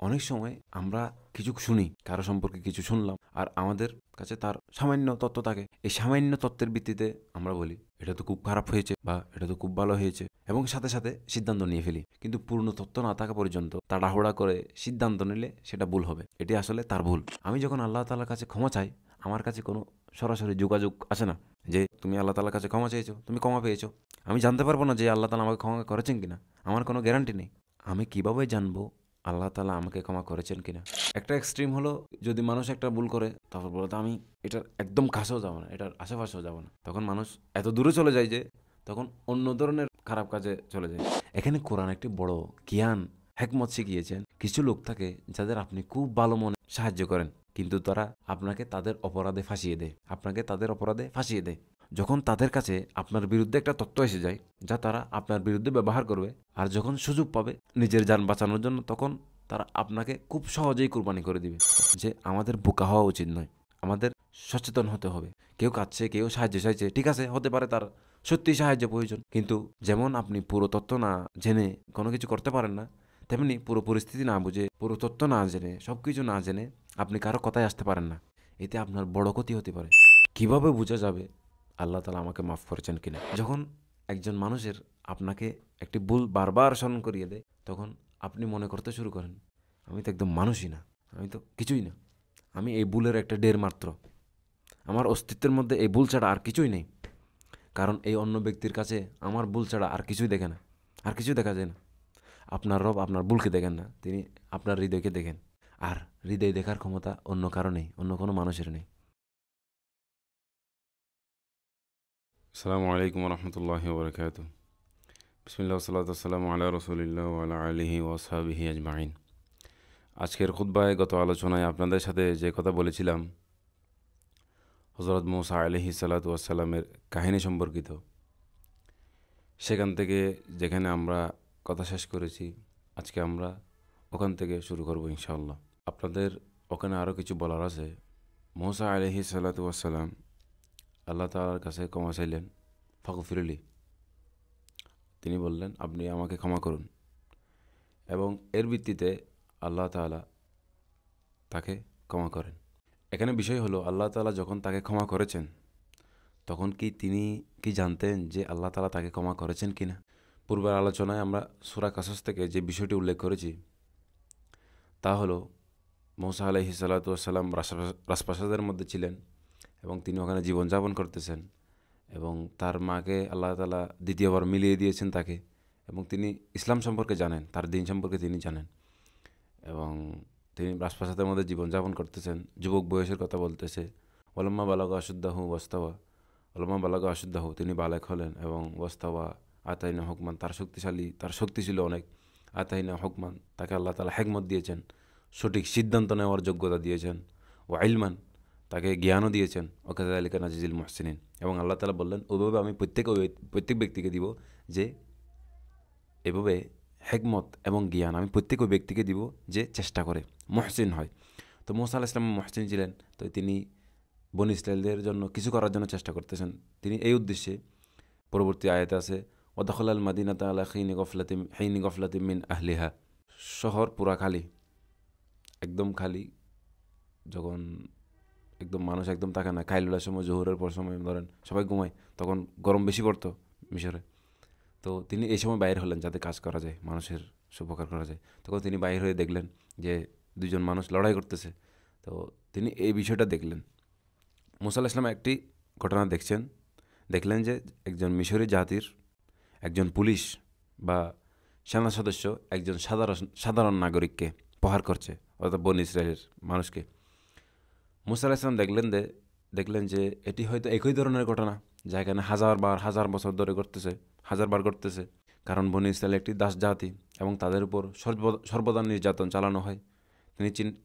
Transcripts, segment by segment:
অনেক সময় আমরা কিছু শুনি, কারো সম্পর্কে কিছু শুনলাম, আর আমাদের কাছে তার সামান্য তথ্য থাকে। এই সামান্য তথ্যের ভিত্তিতে আমরা বলি এটা তো খুব খারাপ হয়েছে বা এটা তো খুব ভালো হয়েছে, এবং সাথে সাথে সিদ্ধান্ত নিয়ে ফেলি। কিন্তু পূর্ণ তথ্য না থাকা পর্যন্ত তাড়াহুড়া করে সিদ্ধান্ত নিলে সেটা ভুল হবে। এটি আসলে তার ভুল। আমি যখন আল্লাহ তাআলার কাছে ক্ষমা চাই, আমার কাছে কোনো সরাসরি যোগাযোগ আসে না যে তুমি আল্লাহ তাআলার কাছে ক্ষমা চেয়েছো, তুমি ক্ষমা পেয়েছো। আমি জানতে পারবো না যে আল্লাহ তাআলা আমাকে ক্ষমা করেছেন কিনা। আমার কোনো গ্যারান্টি নেই। আমি কিভাবে জানবো আল্লাহ তাআলা আমাকে ক্ষমা করেছেন কিনা? একটা এক্সট্রিম হলো, যদি মানুষ একটা ভুল করে তারপর বলে আমি এটার একদম কাছেও যাবো না, এটার আশেপাশেও যাবো না, তখন মানুষ এত দূরে চলে যায় যে তখন অন্য ধরনের খারাপ কাজে চলে যায়। এখানে কোরআন একটি বড় জ্ঞান, হেকমত শিখিয়েছেন। কিছু লোক থাকে যাদের আপনি খুব ভালো মনে সাহায্য করেন, কিন্তু তারা আপনাকে তাদের অপরাধে ফাঁসিয়ে দেয়, আপনাকে তাদের অপরাধে ফাঁসিয়ে দেয়। যখন তাদের কাছে আপনার বিরুদ্ধে একটা তথ্য এসে যায় যা তারা আপনার বিরুদ্ধে ব্যবহার করবে, আর যখন সুযোগ পাবে নিজের যান বাঁচানোর জন্য, তখন তারা আপনাকে খুব সহজেই কুরবানি করে দিবে। যে আমাদের বোকা হওয়া উচিত নয়, আমাদের সচেতন হতে হবে। কেউ কাঁদছে, কেউ সাহায্য চাইছে, ঠিক আছে, হতে পারে তার সত্যিই সাহায্য প্রয়োজন, কিন্তু যেমন আপনি পুরো তথ্য না জেনে কোনো কিছু করতে পারেন না, তেমনি পুরো পরিস্থিতি না বুঝে, পুরো তথ্য না জেনে, সব কিছু না জেনে আপনি কারো কথায় আসতে পারেন না। এতে আপনার বড় ক্ষতি হতে পারে। কিভাবে বোঝা যাবে আল্লাহ তাআলা আমাকে মাফ করেছেন কিনা? যখন একজন মানুষের আপনাকে একটি ভুল বারবার স্মরণ করিয়ে দেয়, তখন আপনি মনে করতে শুরু করেন আমি তো একদম মানুষই না, আমি তো কিছুই না, আমি এই ভুলের একটা ঢের মাত্র, আমার অস্তিত্বের মধ্যে এই ভুল ছাড়া আর কিছুই নেই। কারণ এই অন্য ব্যক্তির কাছে আমার ভুল ছাড়া আর কিছুই দেখে না, আর কিছুই দেখা যায় না। আপনার রব আপনার ভুলকে দেখেন না, তিনি আপনার হৃদয়কে দেখেন। আর হৃদয় দেখার ক্ষমতা অন্য কারো নেই, অন্য কোনো মানুষের নেই। আসসালামু আলাইকুম রহমতুল্লাহি ওবরাকাত। বিসমিল্লাহ সাল্লাতু ওয়াসসালামু আলা রাসূলিল্লাহ ওয়া আলা আলিহি ওয়া আসহাবিহি আজমাইন। আজকের খুতবায়, গত আলোচনায় আপনাদের সাথে যে কথা বলেছিলাম হযরত মূসা আলাইহিস সালাতু ওয়াসসালামের কাহিনী সম্পর্কিত, সেখান থেকে যেখানে আমরা কথা শেষ করেছি, আজকে আমরা ওখান থেকে শুরু করব ইনশাআল্লাহ। আপনাদের ওখানে আরও কিছু বলার আছে। মূসা আলাইহিস সালাতু ওয়াসসালাম আল্লাহ তাআলার কাছে ক্ষমা চাইলেন, ফাগফিরলি, তিনি বললেন আপনি আমাকে ক্ষমা করুন, এবং এর ভিত্তিতে আল্লাহ তাআলা তাকে ক্ষমা করেন। এখানে বিষয় হলো, আল্লাহ তাআলা যখন তাকে ক্ষমা করেছেন, তখন কি তিনি কি জানতেন যে আল্লাহ তাআলা তাকে ক্ষমা করেছেন কিনা? পূর্বের আলোচনায় আমরা সূরা কাসাস থেকে যে বিষয়টি উল্লেখ করেছি তা হলো, মূসা আলাইহিস সালাতু ওয়াসসালাম রাজপ্রাসাদের মধ্যে ছিলেন এবং তিনি ওখানে জীবনযাপন করতেছেন, এবং তার মাকে আল্লাহ তাআলা দ্বিতীয়বার মিলিয়ে দিয়েছেন তাকে, এবং তিনি ইসলাম সম্পর্কে জানেন, তার দিন সম্পর্কে তিনি জানেন, এবং তিনি রাজপ্রাসাদের মধ্যে জীবনযাপন করতেছেন। যুবক বয়সের কথা বলতেছে, ওলাম্মা বালাগা আশুদ্দাহু ওয়াস্তাওয়া, ওলাম্মা বালাগা আশুদ্দাহু, তিনি বালেক হলেন, এবং ওয়াস্তাওয়া আতাইনা হুকমান, তার শক্তি ছিল অনেক। আতাইনা হুকমান, তাকে আল্লাহ তাআলা হিকমত দিয়েছেন, সঠিক সিদ্ধান্ত নেওয়ার যোগ্যতা দিয়েছেন। ও ইলমান, তাকে জ্ঞানও দিয়েছেন। ও কাযালিকা নাজিজিল মুহসিনিন, এবং আল্লাহ তাআলা বললেন ওইভাবে আমি প্রত্যেক ব্যক্তিকে দিব, যে এভাবে হেকমত এবং জ্ঞান আমি প্রত্যেক ওই ব্যক্তিকে দিব যে চেষ্টা করে, মুহসিন হয়। তো মূসা আলাইহিস সালাম মুহসিন ছিলেন, তো তিনি বনী ইসরাঈলদের জন্য কিছু করার জন্য চেষ্টা করতেছেন। তিনি এই উদ্দেশ্যে, পরবর্তী আয়াতে আছে, ওয়াদাখালাল মাদিনাতা আলা হিনি গফলাতিম মিন আহলিহা, শহর পুরা খালি, একদম খালি, যখন একদম মানুষ একদম থাকে না, খাইলুলার সময়, জোহরের পর সময় ধরেন সবাই ঘুমায়, তখন গরম বেশি পড়তো মিশরে। তো তিনি এই সময় বাইরে হলেন যাতে কাজ করা যায়, মানুষের সুপকার করা যায়। তখন তিনি বাইরে হয়ে দেখলেন যে দুজন মানুষ লড়াই করতেছে। তো তিনি এই বিষয়টা দেখলেন। মূসা আলাইহিস সালাম একটি ঘটনা দেখলেন যে একজন মিশরি জাতির একজন পুলিশ বা সেনা সদস্য একজন সাধারণ নাগরিককে প্রহার করছে, অর্থাৎ বনী ইসরায়েলের মানুষকে। মূসা আলাইহিস সালাম দেখলেন যে এটি হয়তো একই ধরনের ঘটনা, যা এখানে হাজার বছর ধরে হাজারবার ঘটতেছে। কারণ বনী ইসরায়েল একটি দাস জাতি এবং তাদের উপর সর্বদা নির্যাতন চালানো হয়।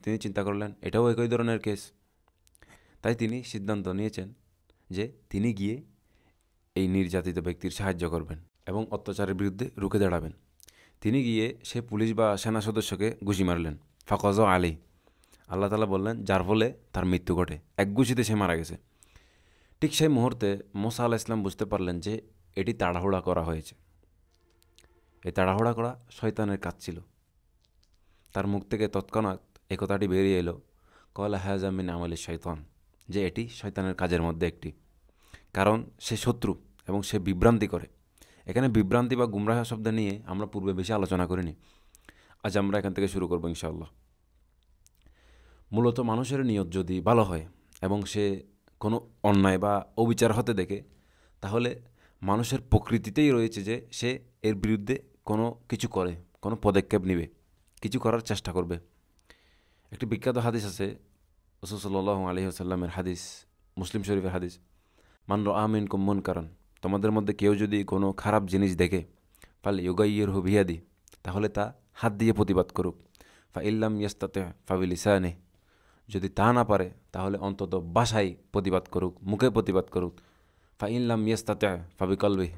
তিনি চিন্তা করলেন এটাও একই ধরনের কেস। তাই তিনি সিদ্ধান্ত নিয়েছেন যে তিনি গিয়ে এই নির্যাতিত ব্যক্তির সাহায্য করবেন এবং অত্যাচারের বিরুদ্ধে রুখে দাঁড়াবেন। তিনি গিয়ে সে পুলিশ বা সেনা সদস্যকে ঘুষি মারলেন, ফাকজ আলী, আল্লাহ তাআলা বললেন যার ফলে তার মৃত্যু ঘটে, এক ঘুষিতে সে মারা গেছে। ঠিক সেই মুহূর্তে মূসা আলাইহিস সালাম বুঝতে পারলেন যে এটি তাড়াহুড়া করা হয়েছে। এই তাড়াহুড়া করা শয়তানের কাজ ছিল। তার মুখ থেকে তৎক্ষণাৎ এ কথাটি বেরিয়ে এলো, কলা হাজা মিন আমলি শয়তান, যে এটি শয়তানের কাজের মধ্যে একটি। কারণ সে শত্রু এবং সে বিভ্রান্তি করে। এখানে বিভ্রান্তি বা গুমরাহ শব্দ নিয়ে আমরা পূর্বে বেশি আলোচনা করিনি। আজ আমরা এখান থেকে শুরু করবো ইনশাআল্লাহ। মূলত মানুষের নিয়ত যদি ভালো হয় এবং সে কোনো অন্যায় বা অবিচার হতে দেখে, তাহলে মানুষের প্রকৃতিতেই রয়েছে যে সে এর বিরুদ্ধে কোনো কিছু করে, কোনো পদক্ষেপ নেবে, কিছু করার চেষ্টা করবে। একটি বিখ্যাত হাদিস আছে, রাসূল সাল্লাল্লাহু আলাইহি ওয়াসাল্লামের হাদিস, মুসলিম শরীফের হাদিস, মান রাআ মিনকুম মুনকারান, তোমাদের মধ্যে কেউ যদি কোনো খারাপ জিনিস দেখে, ফাল ইউগাইয়িরহু বিয়াদি, তাহলে তা হাত দিয়ে প্রতিবাদ করুক। ফা ইল্লাম ইয়াস্তাতি ফা বিলিসানিহি, যদি তা না পারে তাহলে অন্তত ভাষায় প্রতিবাদ করুক, মুখে প্রতিবাদ করুক। ফা ইল্লাম ইয়াস্তাতি ফা বিকলবিহি,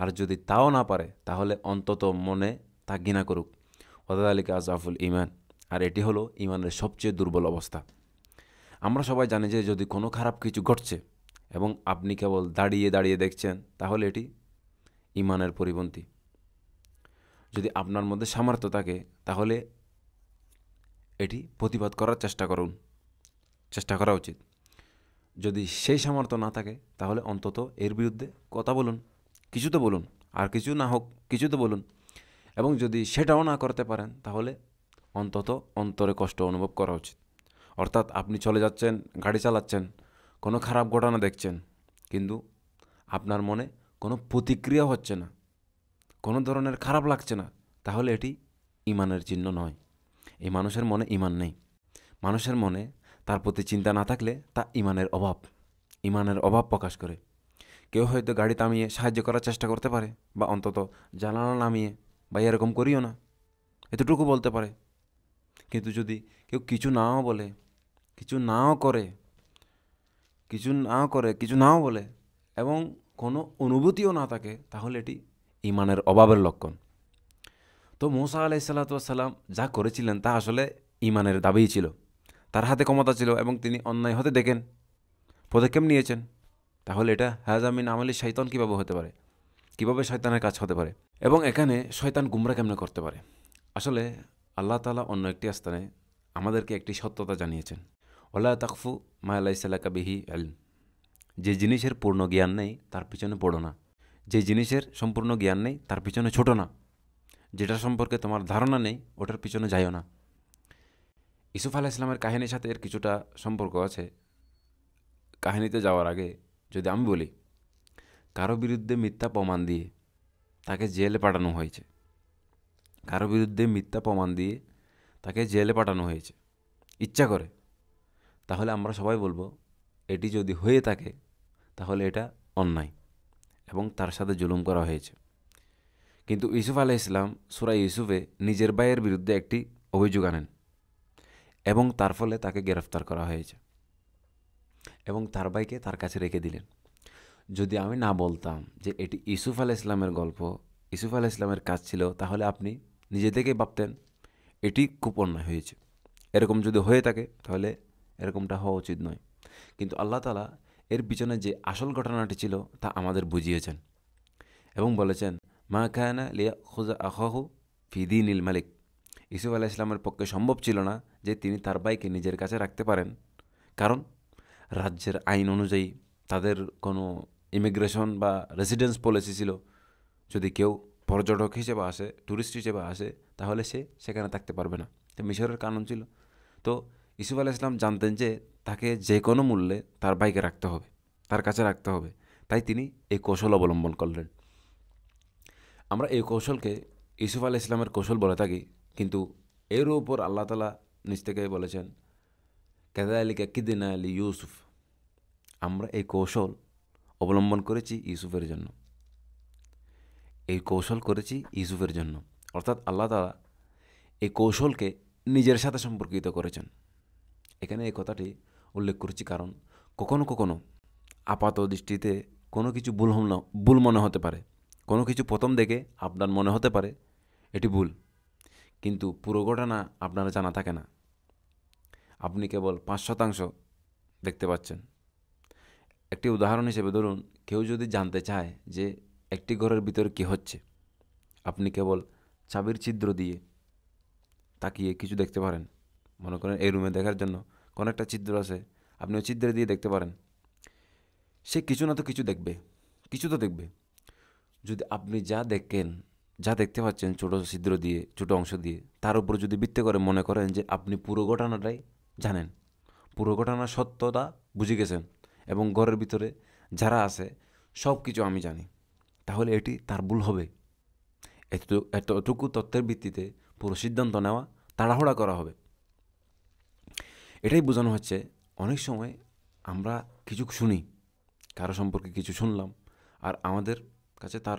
আর যদি তাও না পারে তাহলে অন্তত মনে তা ঘৃণা করুক। ওয়াযালিকা আযআফুল ঈমান, আর এটি হলো ঈমানের সবচেয়ে দুর্বল অবস্থা। আমরা সবাই জানি যে যদি কোনো খারাপ কিছু ঘটছে এবং আপনি কেবল দাঁড়িয়ে দাঁড়িয়ে দেখছেন, তাহলে এটি ঈমানের পরিপন্থী। যদি আপনার মধ্যে সামর্থ্য থাকে তাহলে এটি প্রতিবাদ করার চেষ্টা করা উচিত। যদি সেই সামর্থ্য না থাকে তাহলে অন্তত এর বিরুদ্ধে কথা বলুন, কিছু তো বলুন, আর কিছু না হোক কিছু তো বলুন। এবং যদি সেটাও না করতে পারেন তাহলে অন্তত অন্তরে কষ্ট অনুভব করা উচিত। অর্থাৎ আপনি চলে যাচ্ছেন, গাড়ি চালাচ্ছেন, কোনো খারাপ ঘটনা দেখছেন, কিন্তু আপনার মনে কোনো প্রতিক্রিয়া হচ্ছে না, কোনো ধরনের খারাপ লাগছে না, তাহলে এটি ঈমানের চিহ্ন নয়। এই মানুষের মনে ঈমান নেই। মানুষের মনে তার প্রতি চিন্তা না থাকলে তা ঈমানের অভাব প্রকাশ করে। কেউ হয়তো গাড়ি থামিয়ে সাহায্য করার চেষ্টা করতে পারে, বা অন্তত জানালা নামিয়ে বা এরকম করিও না, এতটুকু বলতে পারে। কিন্তু যদি কেউ কিছু নাও বলে, কিছু নাও বলে এবং কোনো অনুভূতিও না থাকে, তাহলে এটি ঈমানের অভাবের লক্ষণ। তো মূসা আলাইহিস সালাম যা করেছিলেন তা আসলে ঈমানের দাবিই ছিল। তার হাতে ক্ষমতা ছিল এবং তিনি অন্যায় হতে দেখেন, পদক্ষেপ নিয়েছেন। তাহলে এটা হাযা মিন আমালি শয়তান কীভাবে হতে পারে? কীভাবে শয়তানের কাজ হতে পারে? এবং এখানে শয়তান গুমরা কেমনে করতে পারে? আসলে আল্লাহ তাআলা অন্য একটি স্থানে আমাদেরকে একটি সত্যতা জানিয়েছেন, ওয়ালা তাকফু মা লাইসা লাকা বিহি ইলম, যে জিনিসের পূর্ণ জ্ঞান নেই তার পিছনে পড়ো না, যে জিনিসের সম্পূর্ণ জ্ঞান নেই তার পিছনে ছোটো না, যেটা সম্পর্কে তোমার ধারণা নেই ওটার পিছনে যাইও না। ইউসুফ আলাইহিস সালামের কাহিনীর সাথে এর কিছুটা সম্পর্ক আছে। কাহিনীতে যাওয়ার আগে যদি আমি বলি, কারো বিরুদ্ধে মিথ্যা প্রমাণ দিয়ে তাকে জেলে পাঠানো হয়েছে, ইচ্ছা করে, তাহলে আমরা সবাই বলবো এটি যদি হয়ে থাকে তাহলে এটা অন্যায় এবং তার সাথে জুলুম করা হয়েছে। কিন্তু ইউসুফ আলাইহিস সালাম সূরা ইউসুফে নিজের ভাইয়ের বিরুদ্ধে একটি অভিযোগ আনেন এবং তার ফলে তাকে গ্রেফতার করা হয়েছে এবং তার ভাইকে তার কাছে রেখে দিলেন। যদি আমি না বলতাম যে এটি ইউসুফ আলাইহিস সালামের গল্প, ইউসুফ আলাইহিস সালামের কাজ ছিল, তাহলে আপনি নিজে থেকেই ভাবতেন এটি খুব অন্যায় হয়েছে। এরকম যদি হয়ে থাকে তাহলে এরকমটা হওয়া উচিত নয়। কিন্তু আল্লাহ তাআলা এর পিছনে যে আসল ঘটনাটি ছিল তা আমাদের বুঝিয়েছেন এবং বলেছেন, মা কানা লিয়াখুযা আখাহু ফি দীনিল মালিক, ইউসুফ আলাইহিস সালামের পক্ষে সম্ভব ছিল না যে তিনি তার ভাইকে নিজের কাছে রাখতে পারেন, কারণ রাজ্যের আইন অনুযায়ী তাদের কোনো ইমিগ্রেশন বা রেসিডেন্স পলিসি ছিল। যদি কেউ পর্যটক হিসেবে আসে, ট্যুরিস্ট হিসেবে আসে, তাহলে সে সেখানে থাকতে পারবে না। তো মিশরের কানুন ছিল। তো ইউসুফ আলাইহিস সালাম জানতেন যে তাকে যে কোনো মূল্যে তার ভাইকে রাখতে হবে, তার কাছে রাখতে হবে। তাই তিনি এই কৌশল অবলম্বন করলেন। আমরা এই কৌশলকে ইউসুফ আলাইহিস সালামের কৌশল বলে থাকি, কিন্তু এর উপর আল্লাহ তাআলা নিজ থেকে বলেছেন, কাযালিকা কিদনা লিইউসুফ, আমরা এই কৌশল অবলম্বন করেছি ইউসুফের জন্য, অর্থাৎ আল্লাহ তাআলা এই কৌশলকে নিজের সাথে সম্পর্কিত করেছেন। এখানে এই কথাটি উল্লেখ করেছি কারণ কখনো কখনো আপাত দৃষ্টিতে কোনো কিছু ভুল মনে হতে পারে, কোনো কিছু প্রথম দেখে আপনার মনে হতে পারে এটি ভুল, কিন্তু পুরো ঘটনা আপনার জানা থাকে না। আপনি কেবল 5% দেখতে পাচ্ছেন। একটি উদাহরণ হিসেবে ধরুন, কেউ যদি জানতে চায় যে একটি ঘরের ভিতরে কী হচ্ছে, আপনি কেবল চাবির ছিদ্র দিয়ে তাকিয়ে কিছু দেখতে পারেন, মনে করেন এই রুমে দেখার জন্য কোনো একটা চিত্র আছে, আপনি ওই চিত্রে দিয়ে দেখতে পারেন, সে কিছু না তো কিছু দেখবে, কিছু তো দেখবে। যদি আপনি যা দেখতে পাচ্ছেন ছোটো ছিদ্র দিয়ে, ছোটো অংশ দিয়ে, তার উপর যদি ভিত্তি করে মনে করেন যে আপনি পুরো ঘটনাটাই জানেন, পুরো ঘটনার সত্যতা বুঝে গেছেন, এবং ঘরের ভিতরে যারা আছে সব কিছু আমি জানি, তাহলে এটি তার ভুল হবে। এতটুকু তথ্যের ভিত্তিতে পুরো সিদ্ধান্ত নেওয়া তাড়াহুড়া করা হবে। এটাই বোঝানো হচ্ছে, অনেক সময় আমরা কিছু শুনি, কারো সম্পর্কে কিছু শুনলাম, আর আমাদের কাছে তার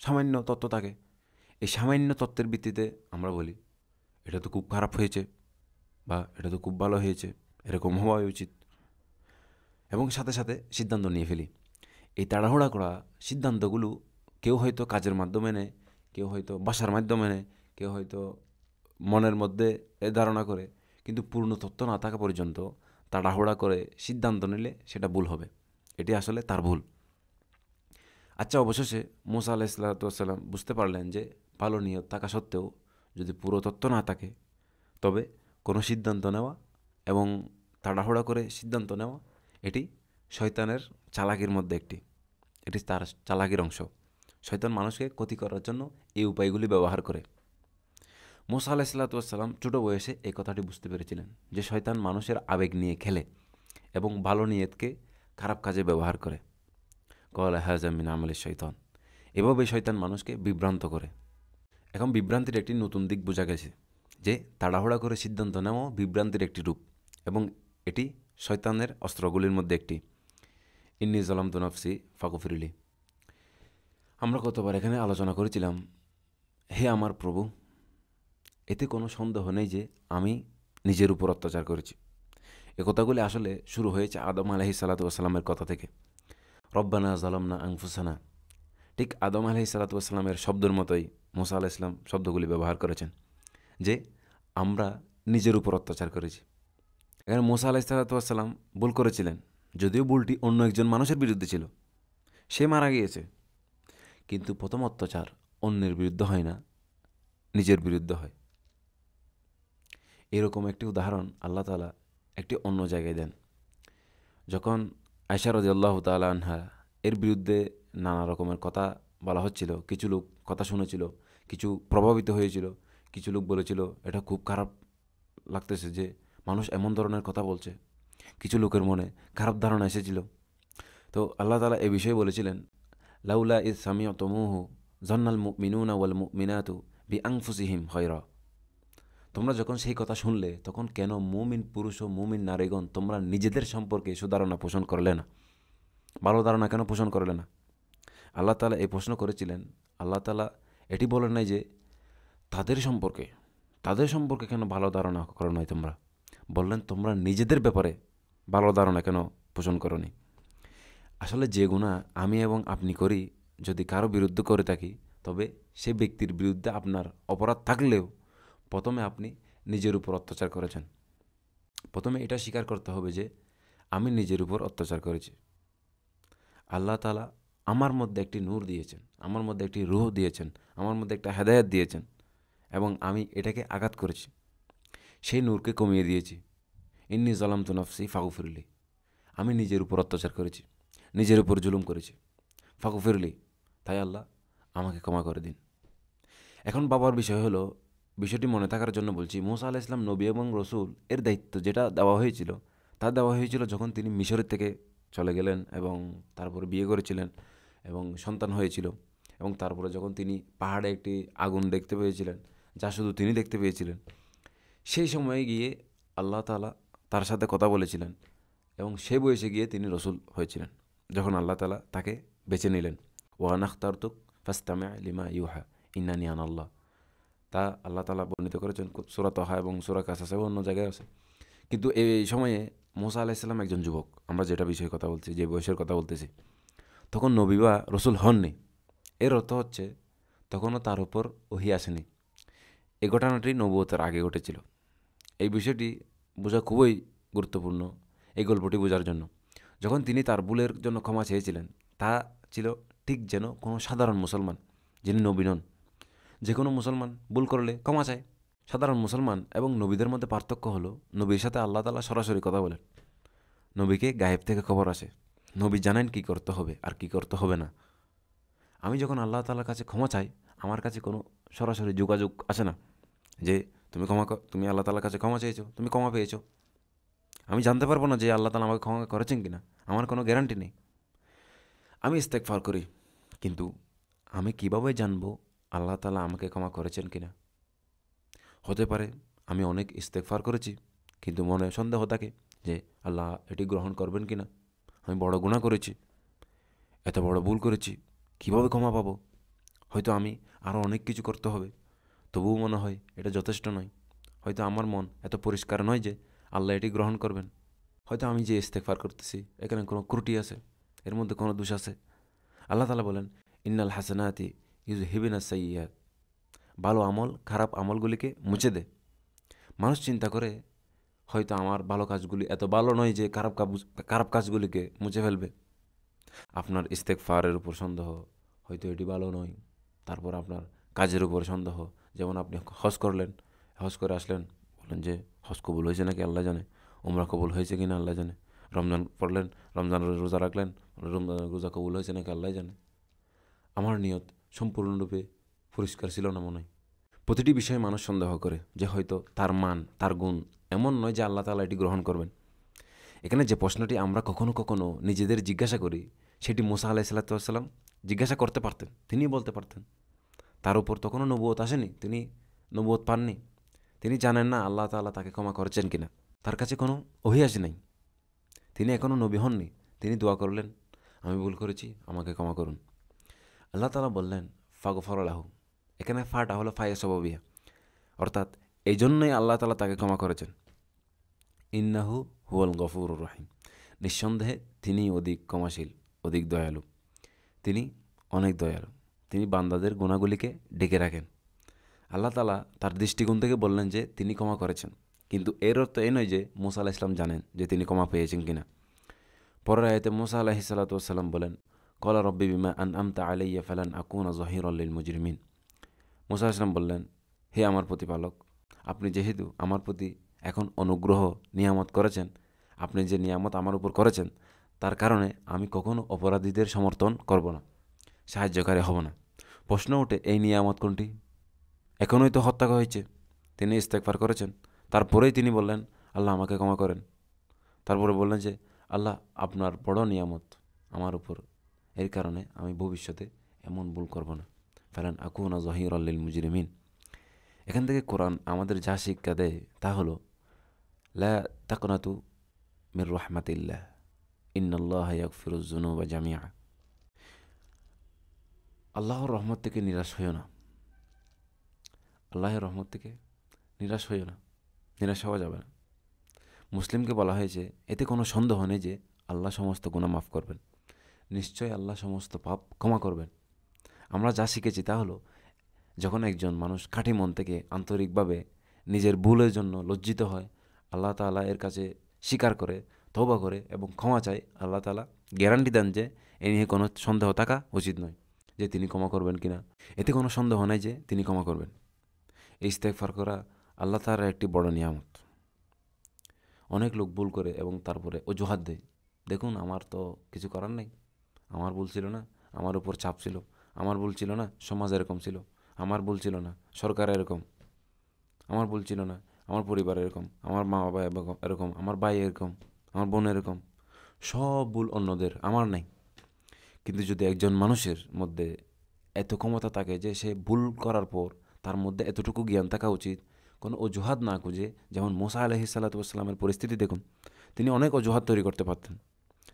সামান্য তথ্য থাকে। এই সামান্য তথ্যের ভিত্তিতে আমরা বলি এটা তো খুব খারাপ হয়েছে, বা এটা তো খুব ভালো হয়েছে, এরকম হওয়া উচিত, এবং সাথে সাথে সিদ্ধান্ত নিয়ে ফেলি। এই তাড়াহুড়া করা সিদ্ধান্তগুলো কেউ হয়তো কাজের মাধ্যমে নেয়, কেউ হয়তো বাসার মাধ্যমে নেয়, কেউ হয়তো মনের মধ্যে এ ধারণা করে, কিন্তু পূর্ণ তথ্য না থাকা পর্যন্ত তাড়াহুড়া করে সিদ্ধান্ত নিলে সেটা ভুল হবে। এটি আসলে তার ভুল। আচ্ছা, অবশেষে মুসা আলাইহিসসালাম বুঝতে পারলেন যে ভালো নিয়ত থাকা সত্ত্বেও যদি পুরো তথ্য না থাকে, তবে কোনো সিদ্ধান্ত নেওয়া এবং তাড়াহুড়া করে সিদ্ধান্ত নেওয়া এটি শয়তানের চালাকির মধ্যে একটি, এটি তার চালাকির অংশ। শয়তান মানুষকে ক্ষতি করার জন্য এই উপায়গুলি ব্যবহার করে। মুসা আলাইহিসসালাম ছোটো বয়সে এই কথাটি বুঝতে পেরেছিলেন যে শয়তান মানুষের আবেগ নিয়ে খেলে এবং ভালো নিয়তকে খারাপ কাজে ব্যবহার করে। কওয়ালা হাযা মিন আমালি শয়তান, এভাবে শয়তান মানুষকে বিভ্রান্ত করে। এখন বিভ্রান্তির একটি নতুন দিক বোঝা গেছে, যে তাড়াহুড়া করে সিদ্ধান্ত নেওয়া বিভ্রান্তির একটি রূপ, এবং এটি শয়তানের অস্ত্রগুলির মধ্যে একটি। ইন্নী যালামতু নাফসি ফাগফিরলি। আমরা কতবার এখানে আলোচনা করেছিলাম, হে আমার প্রভু, এতে কোনো সন্দেহ নেই যে আমি নিজের উপর অত্যাচার করেছি। এ কথাগুলি আসলে শুরু হয়েছে আদম আলাইহিসসালামের কথা থেকে। রব্বানা যালামনা আনফুসানা, ঠিক আদম আলাইহিসসালামের শব্দের মতোই মুসা আলাইহিস সালাম শব্দগুলি ব্যবহার করেছেন, যে আমরা নিজের উপর অত্যাচার করেছি। এখানে মুসা আলাইহিসসালাম ভুল করেছিলেন, যদিও ভুলটি অন্য একজন মানুষের বিরুদ্ধে ছিল, সে মারা গিয়েছে, কিন্তু প্রথম অত্যাচার অন্যের বিরুদ্ধে হয় না, নিজের বিরুদ্ধে হয়। এরকম একটি উদাহরণ আল্লাহ তাআলা একটি অন্য জায়গায় দেন, যখন আয়েশা রাদিয়াল্লাহু তাআলা আনহা এর বিরুদ্ধে নানা রকমের কথা বলা হচ্ছিল, কিছু লোক কথা শুনেছিল, কিছু প্রভাবিত হয়েছিল, কিছু লোক বলেছিল এটা খুব খারাপ লাগতেছে যে মানুষ এমন ধরনের কথা বলছে, কিছু লোকের মনে খারাপ ধারণা এসেছিল। তো আল্লাহ তাআলা এ বিষয়ে বলেছিলেন, লাউলা ইয সামি'তুমুহু যান্নাল মুমিনুনা ওয়াল মুমিনাতু বিআনফুসিহিম খায়রা। তোমরা যখন সেই কথা শুনলে, তখন কেন মুমিন পুরুষ ও মুমিন নারীগণ তোমরা নিজেদের সম্পর্কে সুধারণা পোষণ করলে না, ভালো ধারণা কেন পোষণ করলে না? আল্লাহ তাআলা এই প্রশ্ন করেছিলেন। আল্লাহ তাআলা এটি বলেন নাই যে তাদের সম্পর্কে কেন ভালো ধারণা করো নাই তোমরা, বললেন তোমরা নিজেদের ব্যাপারে ভালো ধারণা কেন পোষণ করনি। আসলে যে গুনাহ আমি এবং আপনি করি, যদি কারো বিরুদ্ধে করে থাকি, তবে সে ব্যক্তির বিরুদ্ধে আপনার অপরাধ থাকলেও প্রথমে আপনি নিজের উপর অত্যাচার করেছেন। প্রথমে এটা স্বীকার করতে হবে যে আমি নিজের উপর অত্যাচার করেছি। আল্লাহ তাআলা আমার মধ্যে একটি নূর দিয়েছেন, আমার মধ্যে একটি রূহ দিয়েছেন, আমার মধ্যে একটা হেদায়েত দিয়েছেন, এবং আমি এটাকে আঘাত করেছি, সেই নূরকে কমিয়ে দিয়েছি। ইন্নী যালামতু নাফসি ফাগফিরলি, আমি নিজের উপর অত্যাচার করেছি, নিজের উপর জুলুম করেছি, ফাগফিরলি, তাই আল্লাহ আমাকে ক্ষমা করে দিন। এখন বাবার বিষয় হলো, বিষয়টি মনে থাকার জন্য বলছি, মুসা আলাইহিস সালাম নবী এবং রসুল এর দায়িত্ব যেটা দেওয়া হয়েছিল, তা দেওয়া হয়েছিল যখন তিনি মিশরের থেকে চলে গেলেন এবং তারপরে বিয়ে করেছিলেন এবং সন্তান হয়েছিল, এবং তারপরে যখন তিনি পাহাড়ে একটি আগুন দেখতে পেয়েছিলেন, যা শুধু তিনি দেখতে পেয়েছিলেন, সেই সময়ে গিয়ে আল্লাহ তাআলা তার সাথে কথা বলেছিলেন, এবং সেই বয়সে গিয়ে তিনি রসুল হয়েছিলেন, যখন আল্লাহ তাআলা তাকে বেছে নিলেন। ওয়া নাখতারতুক ফাসতামি' লিমা ইউহা ইন্নানি আনাল্লাহ, তা আল্লাহ তাআলা বর্ণিত করেছেন সূরা তাহা এবং সূরা কাসাসে অন্য জায়গায় আছে। কিন্তু এই সময়ে মুসা আলাইহিস সালাম একজন যুবক, আমরা যেটা বিষয়ে কথা বলছি, যে বয়সের কথা বলতেছি, তখন নবী বা রসুল হননি। এর অর্থ হচ্ছে তখনও তার উপর ওহী আসেনি। এই ঘটনাটি নবুয়তের আগে ঘটেছিল। এই বিষয়টি বোঝা খুবই গুরুত্বপূর্ণ এই গল্পটি বোঝার জন্য। যখন তিনি তার ভুলের জন্য ক্ষমা চেয়েছিলেন, তা ছিল ঠিক যেন কোনো সাধারণ মুসলমান, যিনি নবী নন। যে কোনো মুসলমান ভুল করলে ক্ষমা চায়, সাধারণ মুসলমান এবং নবীদের মধ্যে পার্থক্য হলো নবীর সাথে আল্লাহ তাআলা সরাসরি কথা বলেন। নবীকে গায়েব থেকে খবর আসে। নবী জানেন কী করতে হবে আর কী করতে হবে না। আমি যখন আল্লাহ তাআলার কাছে ক্ষমা চাই, আমার কাছে কোনো সরাসরি যোগাযোগ আসে না যে তুমি আল্লাহ তাআলার কাছে ক্ষমা চেয়েছো, তুমি ক্ষমা পেয়েছো। আমি জানতে পারবো না যে আল্লাহ তাআলা আমাকে ক্ষমা করেছেন কি না, আমার কোনো গ্যারান্টি নেই। আমি ইস্তেগফার করি, কিন্তু আমি কীভাবে জানবো আল্লাহ তাআলা আমাকে ক্ষমা করেছেন কি না? হতে পারে আমি অনেক ইস্তেগফার করেছি, কিন্তু মনে সন্দেহ থাকে যে আল্লাহ এটি গ্রহণ করবেন কি না। আমি বড় গুনাহ করেছি, এত বড় ভুল করেছি, কীভাবে ক্ষমা পাবো? হয়তো আমি আরও অনেক কিছু করতে হবে, তবুও মনে হয় এটা যথেষ্ট নয়। হয়তো আমার মন এত পরিষ্কার নয় যে আল্লাহ এটি গ্রহণ করবেন। হয়তো আমি যে ইস্তেগফার করতেছি এখানে কোনো ত্রুটি আছে, এর মধ্যে কোনো দোষ আছে। আল্লাহ তাআলা বলেন, ইন্নাল হাসানাতি ইউযহিবিনা সাইয়্যাত। ভালো আমল খারাপ আমলগুলিকে মুছে দেয়। মানুষ চিন্তা করে হয়তো আমার ভালো কাজগুলি এত ভালো নয় যে খারাপ কাজগুলিকে মুছে ফেলবে। আপনার ইস্তেগফারের উপর সন্দেহ, হয়তো এটি ভালো নয়। তারপর আপনার কাজের উপর সন্দেহ, যেমন আপনি হজ করলেন, হজ করে আসলেন, বলেন যে হজ কবুল হয়েছে নাকি আল্লাহ জানে, উমরা কবুল হয়েছে কি না আল্লাহ জানে। রমজান পড়লেন, রমজানের রোজা রাখলেন, রমজানের রোজা কবুল হয়েছে নাকি আল্লাহ জানে। আমার নিয়ত সম্পূর্ণরূপে পরিষ্কার ছিল না মনে হয়। প্রতিটি বিষয়ে মানুষ সন্দেহ করে যে হয়তো তার মান, তার গুণ এমন নয় যে আল্লাহ তাআলা এটি গ্রহণ করবেন। এখানে যে প্রশ্নটি আমরা কখনো কখনো নিজেদের জিজ্ঞাসা করি, সেটি মুসা আলাইহিস সালাম জিজ্ঞাসা করতে পারতেন, তিনিই বলতে পারতেন। তার উপর তো কোনো নবুয়ত আসেনি, তিনি নবুয়ত পাননি। তিনি জানেন না আল্লাহ তাআলা তাকে ক্ষমা করেছেন কিনা। তার কাছে কোনো ওহী আসে নাই, তিনি এখনও নবী হননি। তিনি দোয়া করলেন, আমি ভুল করেছি, আমাকে ক্ষমা করুন। আল্লাহ তাআলা বললেন, ফাগফার লাহু। এখানে ফাটা হলো ফায়ে সবাবিয়া, অর্থাৎ এই জন্যই আল্লাহ তাআলা তাকে ক্ষমা করেছেন। ইন্নাহু হুয়াল গফুরুর রহিম। নিঃসন্দেহে তিনি অধিক ক্ষমাশীল, অধিক দয়ালু। তিনি অনেক দয়ালু। তিনি বান্দাদের গুণাগুলিকে ঢেকে রাখেন। আল্লাহ তাআলা তার দৃষ্টিকোণ থেকে বললেন যে তিনি ক্ষমা করেছেন, কিন্তু এর অর্থ এই নয় যে মুসা আলাইহিস সালাম জানেন যে তিনি ক্ষমা পেয়েছেন কিনা। পরের আয়াতে মুসা আলাইহিস সালাম বলেন, ক্বালা রব্বি বিমা আনআমতা আলাইয়া ফালান আকুনা যহিরাল লিল মুজরিমিন। মুসা আলাইহিস সালাম বললেন, হে আমার প্রতিপালক, আপনি যেহেতু আমার প্রতি এখন অনুগ্রহ নিয়ামত করেছেন, আপনি যে নিয়ামত আমার উপর করেছেন, তার কারণে আমি কখনো অপরাধীদের সমর্থন করব না, সাহায্যকারী হব না। প্রশ্ন ওঠে, এই নিয়ামত কোনটি? এখনই তো হত্যা হয়েছে, তিনি ইস্তেগফার করেছেন, তারপরেই তিনি বললেন আল্লাহ আমাকে ক্ষমা করেন। তারপরে বললেন যে আল্লাহ আপনার বড় নিয়ামত আমার উপর, এর কারণে আমি ভবিষ্যতে এমন ভুল করব না। ফালান আকুনা যহিরাল লিল মুজরিমিন। এখান থেকে কোরআন আমাদের যা শিক্ষা দেয় তা হলো, লা তাকনাতু মির রাহমাতিল্লাহ, ইন্নাল্লাহা ইয়াগফিরুয যুনুবা জামিআ। আল্লাহর রহমত থেকে নিরাশ হইও না। আল্লাহর রহমত থেকে নিরাশ হইও না, নিরাশ হওয়া যাবে না। মুসলিমকে বলা হয়েছে, এতে কোনো সন্দেহ নেই যে আল্লাহ সমস্ত গুনাহ মাফ করবেন। নিশ্চয়ই আল্লাহ সমস্ত পাপ ক্ষমা করবেন। আমরা যা শিখেছি তা হলো, যখন একজন মানুষ খাঁটি মন থেকে আন্তরিকভাবে নিজের ভুলের জন্য লজ্জিত হয়, আল্লাহ তাআলা এর কাছে স্বীকার করে, তওবা করে এবং ক্ষমা চায়, আল্লাহ তাআলা গ্যারান্টি দেন যে এ নিয়ে কোনো সন্দেহ থাকা উচিত নয় যে তিনি ক্ষমা করবেন কিনা। এতে কোনো সন্দেহ নাই যে তিনি ক্ষমা করবেন। এই ইস্তেগফার করা আল্লাহ তাআলার একটি বড় নিয়ামত। অনেক লোক ভুল করে এবং তারপরে অজুহাত দেয়, দেখুন আমার তো কিছু করার নেই, আমার ভুল ছিল না, আমার উপর চাপ ছিল, আমার ভুল ছিল না, সমাজ এরকম ছিল, আমার ভুল ছিল না, সরকার এরকম, আমার ভুল ছিল না, আমার পরিবার এরকম, আমার মা বাবা এরকম, আমার ভাই এরকম, আমার বোন এরকম, সব ভুল অন্যদের, আমার নেই। কিন্তু যদি একজন মানুষের মধ্যে এত ক্ষমতা থাকে যে সে ভুল করার পর তার মধ্যে এতটুকু জ্ঞান থাকা উচিত, কোনো অজুহাত না খুঁজে, যেমন মুসা আলাইহিস সালামের পরিস্থিতি দেখুন, তিনি অনেক অজুহাত তৈরি করতে পারতেন।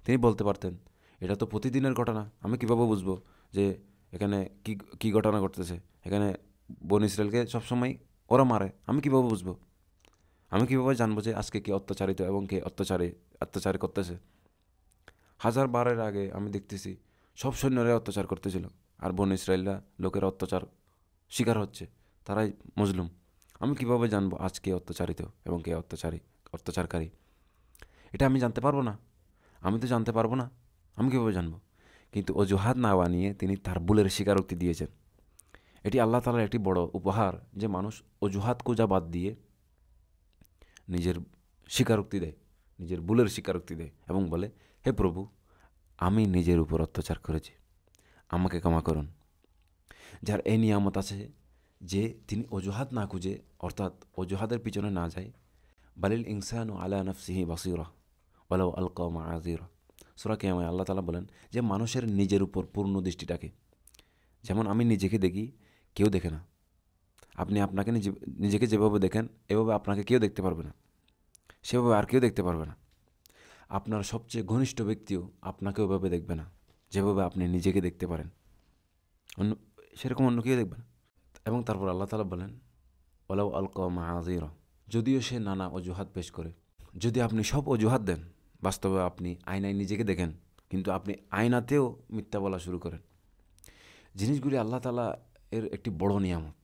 তিনি বলতে পারতেন, এটা তো প্রতিদিনের ঘটনা, আমি কীভাবে বুঝবো যে এখানে কী কী ঘটনা ঘটতেছে, এখানে বনী ইসরায়েলকে সবসময় ওরা মারে, আমি কীভাবে বুঝবো, আমি কীভাবে জানবো যে আজকে কে অত্যাচারিত এবং কে অত্যাচার করতেছে। হাজার বারের আগে আমি দেখতেছি সব সৈন্যরাই অত্যাচার করতেছিল, আর বনী ইসরায়েলরা লোকের অত্যাচার শিকার হচ্ছে, তারাই মজলুম। আমি কীভাবে জানবো আজ কে অত্যাচারিত এবং কে অত্যাচারকারী? এটা আমি জানতে পারবো না, আমি তো জানতে পারবো না, আমি কীভাবে জানবো? কিন্তু অজুহাত না বানিয়ে তিনি তার ভুলের স্বীকারোক্তি দিয়েছেন এটি আল্লাহ তাআলার একটি বড় উপহার যে মানুষ অজুহাত খোঁজা বাদ দিয়ে নিজের স্বীকারোক্তি দেয়, নিজের ভুলের স্বীকারোক্তি দেয় এবং বলে, হে প্রভু, আমি নিজের উপর অত্যাচার করেছি, আমাকে ক্ষমা করুন। যার এই নিয়ামত আছে যে তিনি অজুহাত না খুঁজে, অর্থাৎ অজুহাতের পিছনে না যায়, বালিল ইনসানু আলা নাফসিহি বাসিরা ওয়ালাউ আলকা মাআযিরা। সূরা কিয়ামায় আল্লাহ তাআলা বলেন যে মানুষের নিজের উপর পূর্ণ দৃষ্টিটাকে, যেমন আমি নিজেকে দেখি, কেউ দেখে না। আপনি আপনাকে নিজেকে যেভাবে দেখেন এভাবে আপনাকে কেউ দেখতে পারবে না, সেভাবে আর কেউ দেখতে পারবে না। আপনার সবচেয়ে ঘনিষ্ঠ ব্যক্তিও আপনাকে ওভাবে দেখবে না যেভাবে আপনি নিজেকে দেখতে পারেন, অন্য সেরকম অন্য কেউ দেখবে না। এবং তারপর আল্লাহ তাআলা বলেন, ওয়ালাউ আলকা মাআযিরা, যদিও সে নানা অজুহাত পেশ করে, যদি আপনি সব অজুহাত দেন, বাস্তবে আপনি আয়নায় নিজেকে দেখেন কিন্তু আপনি আয়নাতেও মিথ্যা বলা শুরু করেন। জিনিসগুলি আল্লাহ তাআলা এর একটি বড় নিয়ামত,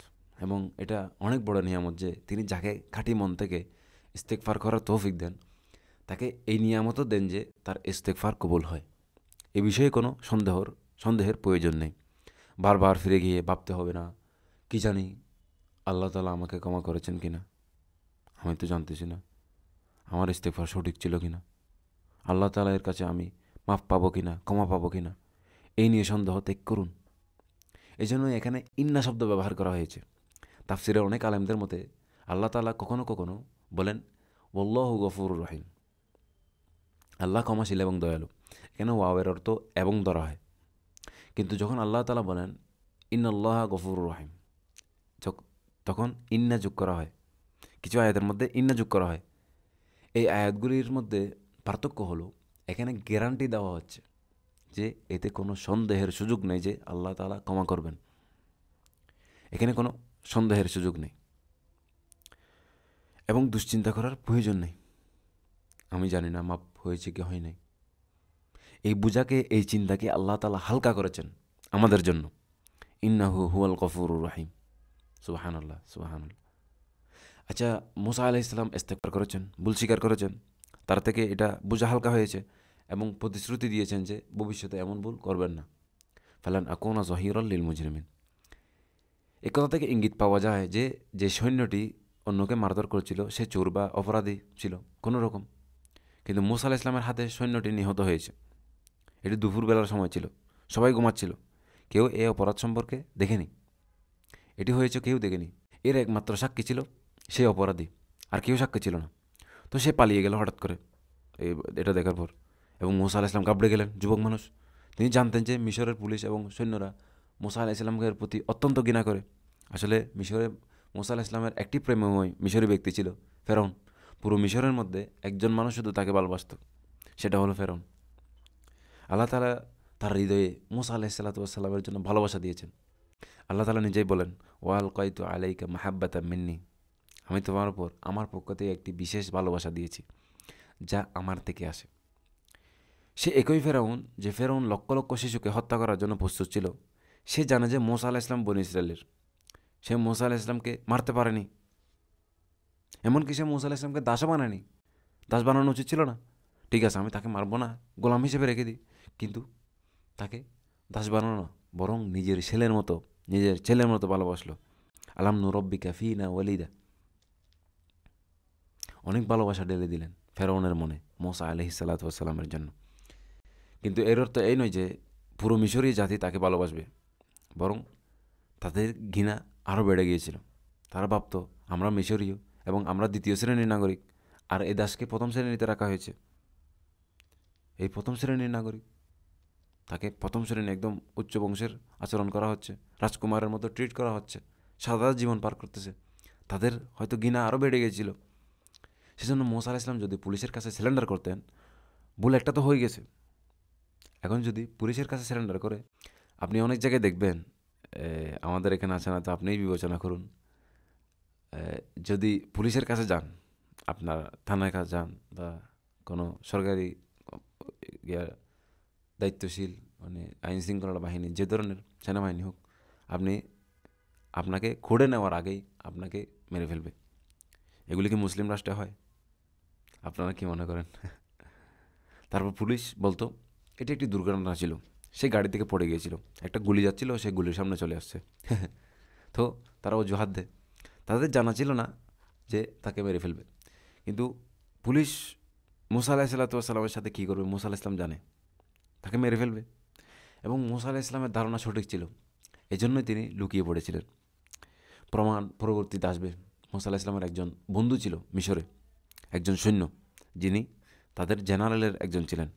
এবং এটা অনেক বড় নিয়ামত যে তিনি যাকে খাঁটি মন থেকে ইস্তেগফার করার তৌফিক দেন, তাকে এই নিয়ামতও দেন যে তার ইস্তেগফার কবুল হয়। এ বিষয়ে কোনো সন্দেহের প্রয়োজন নেই। বারবার ফিরে গিয়ে ভাবতে হবে না, কি জানি আল্লাহ তাআলা আমাকে ক্ষমা করেছেন কিনা, আমি তো জানতেছি না আমার ইস্তেগফার সঠিক ছিল কিনা, আল্লাহ তাআলা এর কাছে আমি মাফ পাবো কিনা, ক্ষমা পাবো কিনা, এই নিয়ে সন্দেহ ত্যাগ করুন। এই জন্য এখানে ইন্না শব্দ ব্যবহার করা হয়েছে। তাফসিরের অনেক আলেমদের মতে আল্লাহ তাআলা কখনো কখনো বলেন ওয়াল্লাহু গফুরুর রহিম, আল্লাহ ক্ষমাশীল এবং দয়ালু। এখানে ওয়াওয়ের অর্থ এবং ধরা হয়, কিন্তু যখন আল্লাহ তাআলা বলেন ইন্নাল্লাহা গফুরুর রহিম, তখন ইন্না যোগ করা হয়। কিছু আয়াতের মধ্যে ইন্না যোগ করা হয়। এই আয়াতগুলির মধ্যে পার্থক্য হলো এখানে গ্যারান্টি দেওয়া হচ্ছে যে এতে কোনো সন্দেহের সুযোগ নেই যে আল্লাহ তাআলা ক্ষমা করবেন। এখানে কোনো সন্দেহের সুযোগ নেই এবং দুশ্চিন্তা করার প্রয়োজন নেই, আমি জানি না মাপ হয়েছে কি হয় নাই। এই বোঝাকে, এই চিন্তাকে আল্লাহ তাআলা হালকা করেছেন আমাদের জন্য। ইন্নাহু হুয়াল গফুরুর রহিম। সুবহানাল্লাহ, সুবহানাল্লাহ। আচ্ছা, মুসা আলাইহিস সালাম ইস্তেগফার করেছেন, ভুল স্বীকার করেছেন, তার থেকে এটা বোঝা হালকা হয়েছে এবং প্রতিশ্রুতি দিয়েছেন যে ভবিষ্যতে এমন ভুল করবেন না। ফালান আকুনা যহিরাল লিল মুজরিমিন। এ কথা থেকে ইঙ্গিত পাওয়া যায় যে যে সৈন্যটি অন্যকে মারধর করেছিল সে চোর বা অপরাধী ছিল কোনো রকম, কিন্তু মুসা আলাইহিস সালামের হাতে সৈন্যটি নিহত হয়েছে। এটি দুপুরবেলার সময় ছিল, সবাই ঘুমাচ্ছিল, কেউ এ অপরাধ সম্পর্কে দেখেনি। এটি হয়েছে কেউ দেখেনি। এর একমাত্র সাক্ষী ছিল সে অপরাধী, আর কেউ সাক্ষী ছিল না। তো সে পালিয়ে গেল হঠাৎ করে এটা দেখার পর, এবং মুসা আলাইহিস সালাম ঘাবড়ে গেলেন। যুবক মানুষ, তিনি জানতেন যে মিশরের পুলিশ এবং সৈন্যরা মুসা আলাইহিস সালামের প্রতি অত্যন্ত ঘৃণা করে। আসলে মিশরে মুসা আলাইহিস সালামের একটি প্রেমময় মিশরি ব্যক্তি ছিল, ফেরাউন। পুরো মিশরের মধ্যে একজন মানুষ শুধু তাকে ভালোবাসত, সেটা হলো ফেরাউন। আল্লাহ তাআলা তার হৃদয়ে মুসা আলাইহিস সালামের জন্য ভালোবাসা দিয়েছেন। আল্লাহ তাআলা নিজেই বলেন, ওয়াল কাইতু আলাইকা মাহাব্বাতাম মিন্নি, আমি তোমার উপর আমার পক্ষ থেকে একটি বিশেষ ভালোবাসা দিয়েছি যা আমার থেকে আসে। সে একই ফেরাউন যে ফেরাউন লক্ষ লক্ষ শিশুকে হত্যা করার জন্য প্রস্তুত ছিল। সে জানে যে মুসা আলাইহিস সালাম বনী ইসরায়েলের, সে মুসা আলাইহিস সালামকে মারতে পারেনি, এমনকি সে মুসা আলাইহিস সালামকে দাসও বানায়নি। দাস বানানো উচিত ছিল না। ঠিক আছে, আমি তাকে মারবো না, গোলাম হিসেবে রেখে দিই, কিন্তু তাকে দাস বানানো না, বরং নিজের ছেলের মতো ভালোবাসলো। আলাম নুরব্বিকা ফিনা ওয়ালিদা, অনেক ভালোবাসা ঢেলে দিলেন ফেরাউনের মনে মুসা আলাইহিস সালামের জন্য। কিন্তু এর অর্থ এই নয় যে পুরো মিশরীয় জাতি তাকে ভালোবাসবে, বরং তাদের ঘৃণা আরও বেড়ে গিয়েছিল। তারা ভাবত আমরা মিশরীয় এবং আমরা দ্বিতীয় শ্রেণীর নাগরিক, আর এই দাসকে প্রথম শ্রেণীতে রাখা হয়েছে। এই প্রথম শ্রেণীর নাগরিক, তাকে প্রথম শ্রেণী একদম উচ্চ বংশের আচরণ করা হচ্ছে, রাজকুমারের মতো ট্রিট করা হচ্ছে, সাদা জীবন পার করতেছে। তাদের হয়তো ঘৃণা আরও বেড়ে গিয়েছিল। সেজন্য মুসা আলাইহিস সালাম যদি পুলিশের কাছে সিলিন্ডার করতেন, ভুল একটা তো হয়ে গেছে, এখন যদি পুলিশের কাছে সিলিন্ডার করে, আপনি অনেক জায়গায় দেখবেন, আমাদের এখানে আছে না, তো আপনিই বিবেচনা করুন, যদি পুলিশের কাছে যান, আপনার থানার কাছে যান বা কোনো সরকারি দায়িত্বশীল মানে আইন শৃঙ্খলা বাহিনী, যে ধরনের সেনাবাহিনী হোক, আপনাকে খুঁড়ে নেওয়ার আগেই আপনাকে মেরে ফেলবে। এগুলি কি মুসলিম রাষ্ট্রে হয়? আপনারা কি মনে করেন? তারপর পুলিশ বলতো এটি একটি দুর্ঘটনা ছিল, সে গাড়ি থেকে পড়ে গিয়েছিল, একটা গুলি যাচ্ছিল, সে গুলির সামনে চলে আসছে। তো তারা অজুহাত দেয়। তাদের জানা ছিল না যে তাকে মেরে ফেলবে। কিন্তু পুলিশ মুসা আলাহিসাল্লামের সাথে কী করবে মুসা আলাহিসাম জানে, তাকে মেরে ফেলবে। এবং মুসা আলাহিসামের ধারণা সঠিক ছিল, এজন্যই তিনি লুকিয়ে পড়েছিলেন। প্রমাণ পরবর্তীতে আসবে। মুসা আলাহিসামের একজন বন্ধু ছিল মিশরে, একজন সৈন্য, যিনি তাদের জেনারেলের একজন ছিলেন,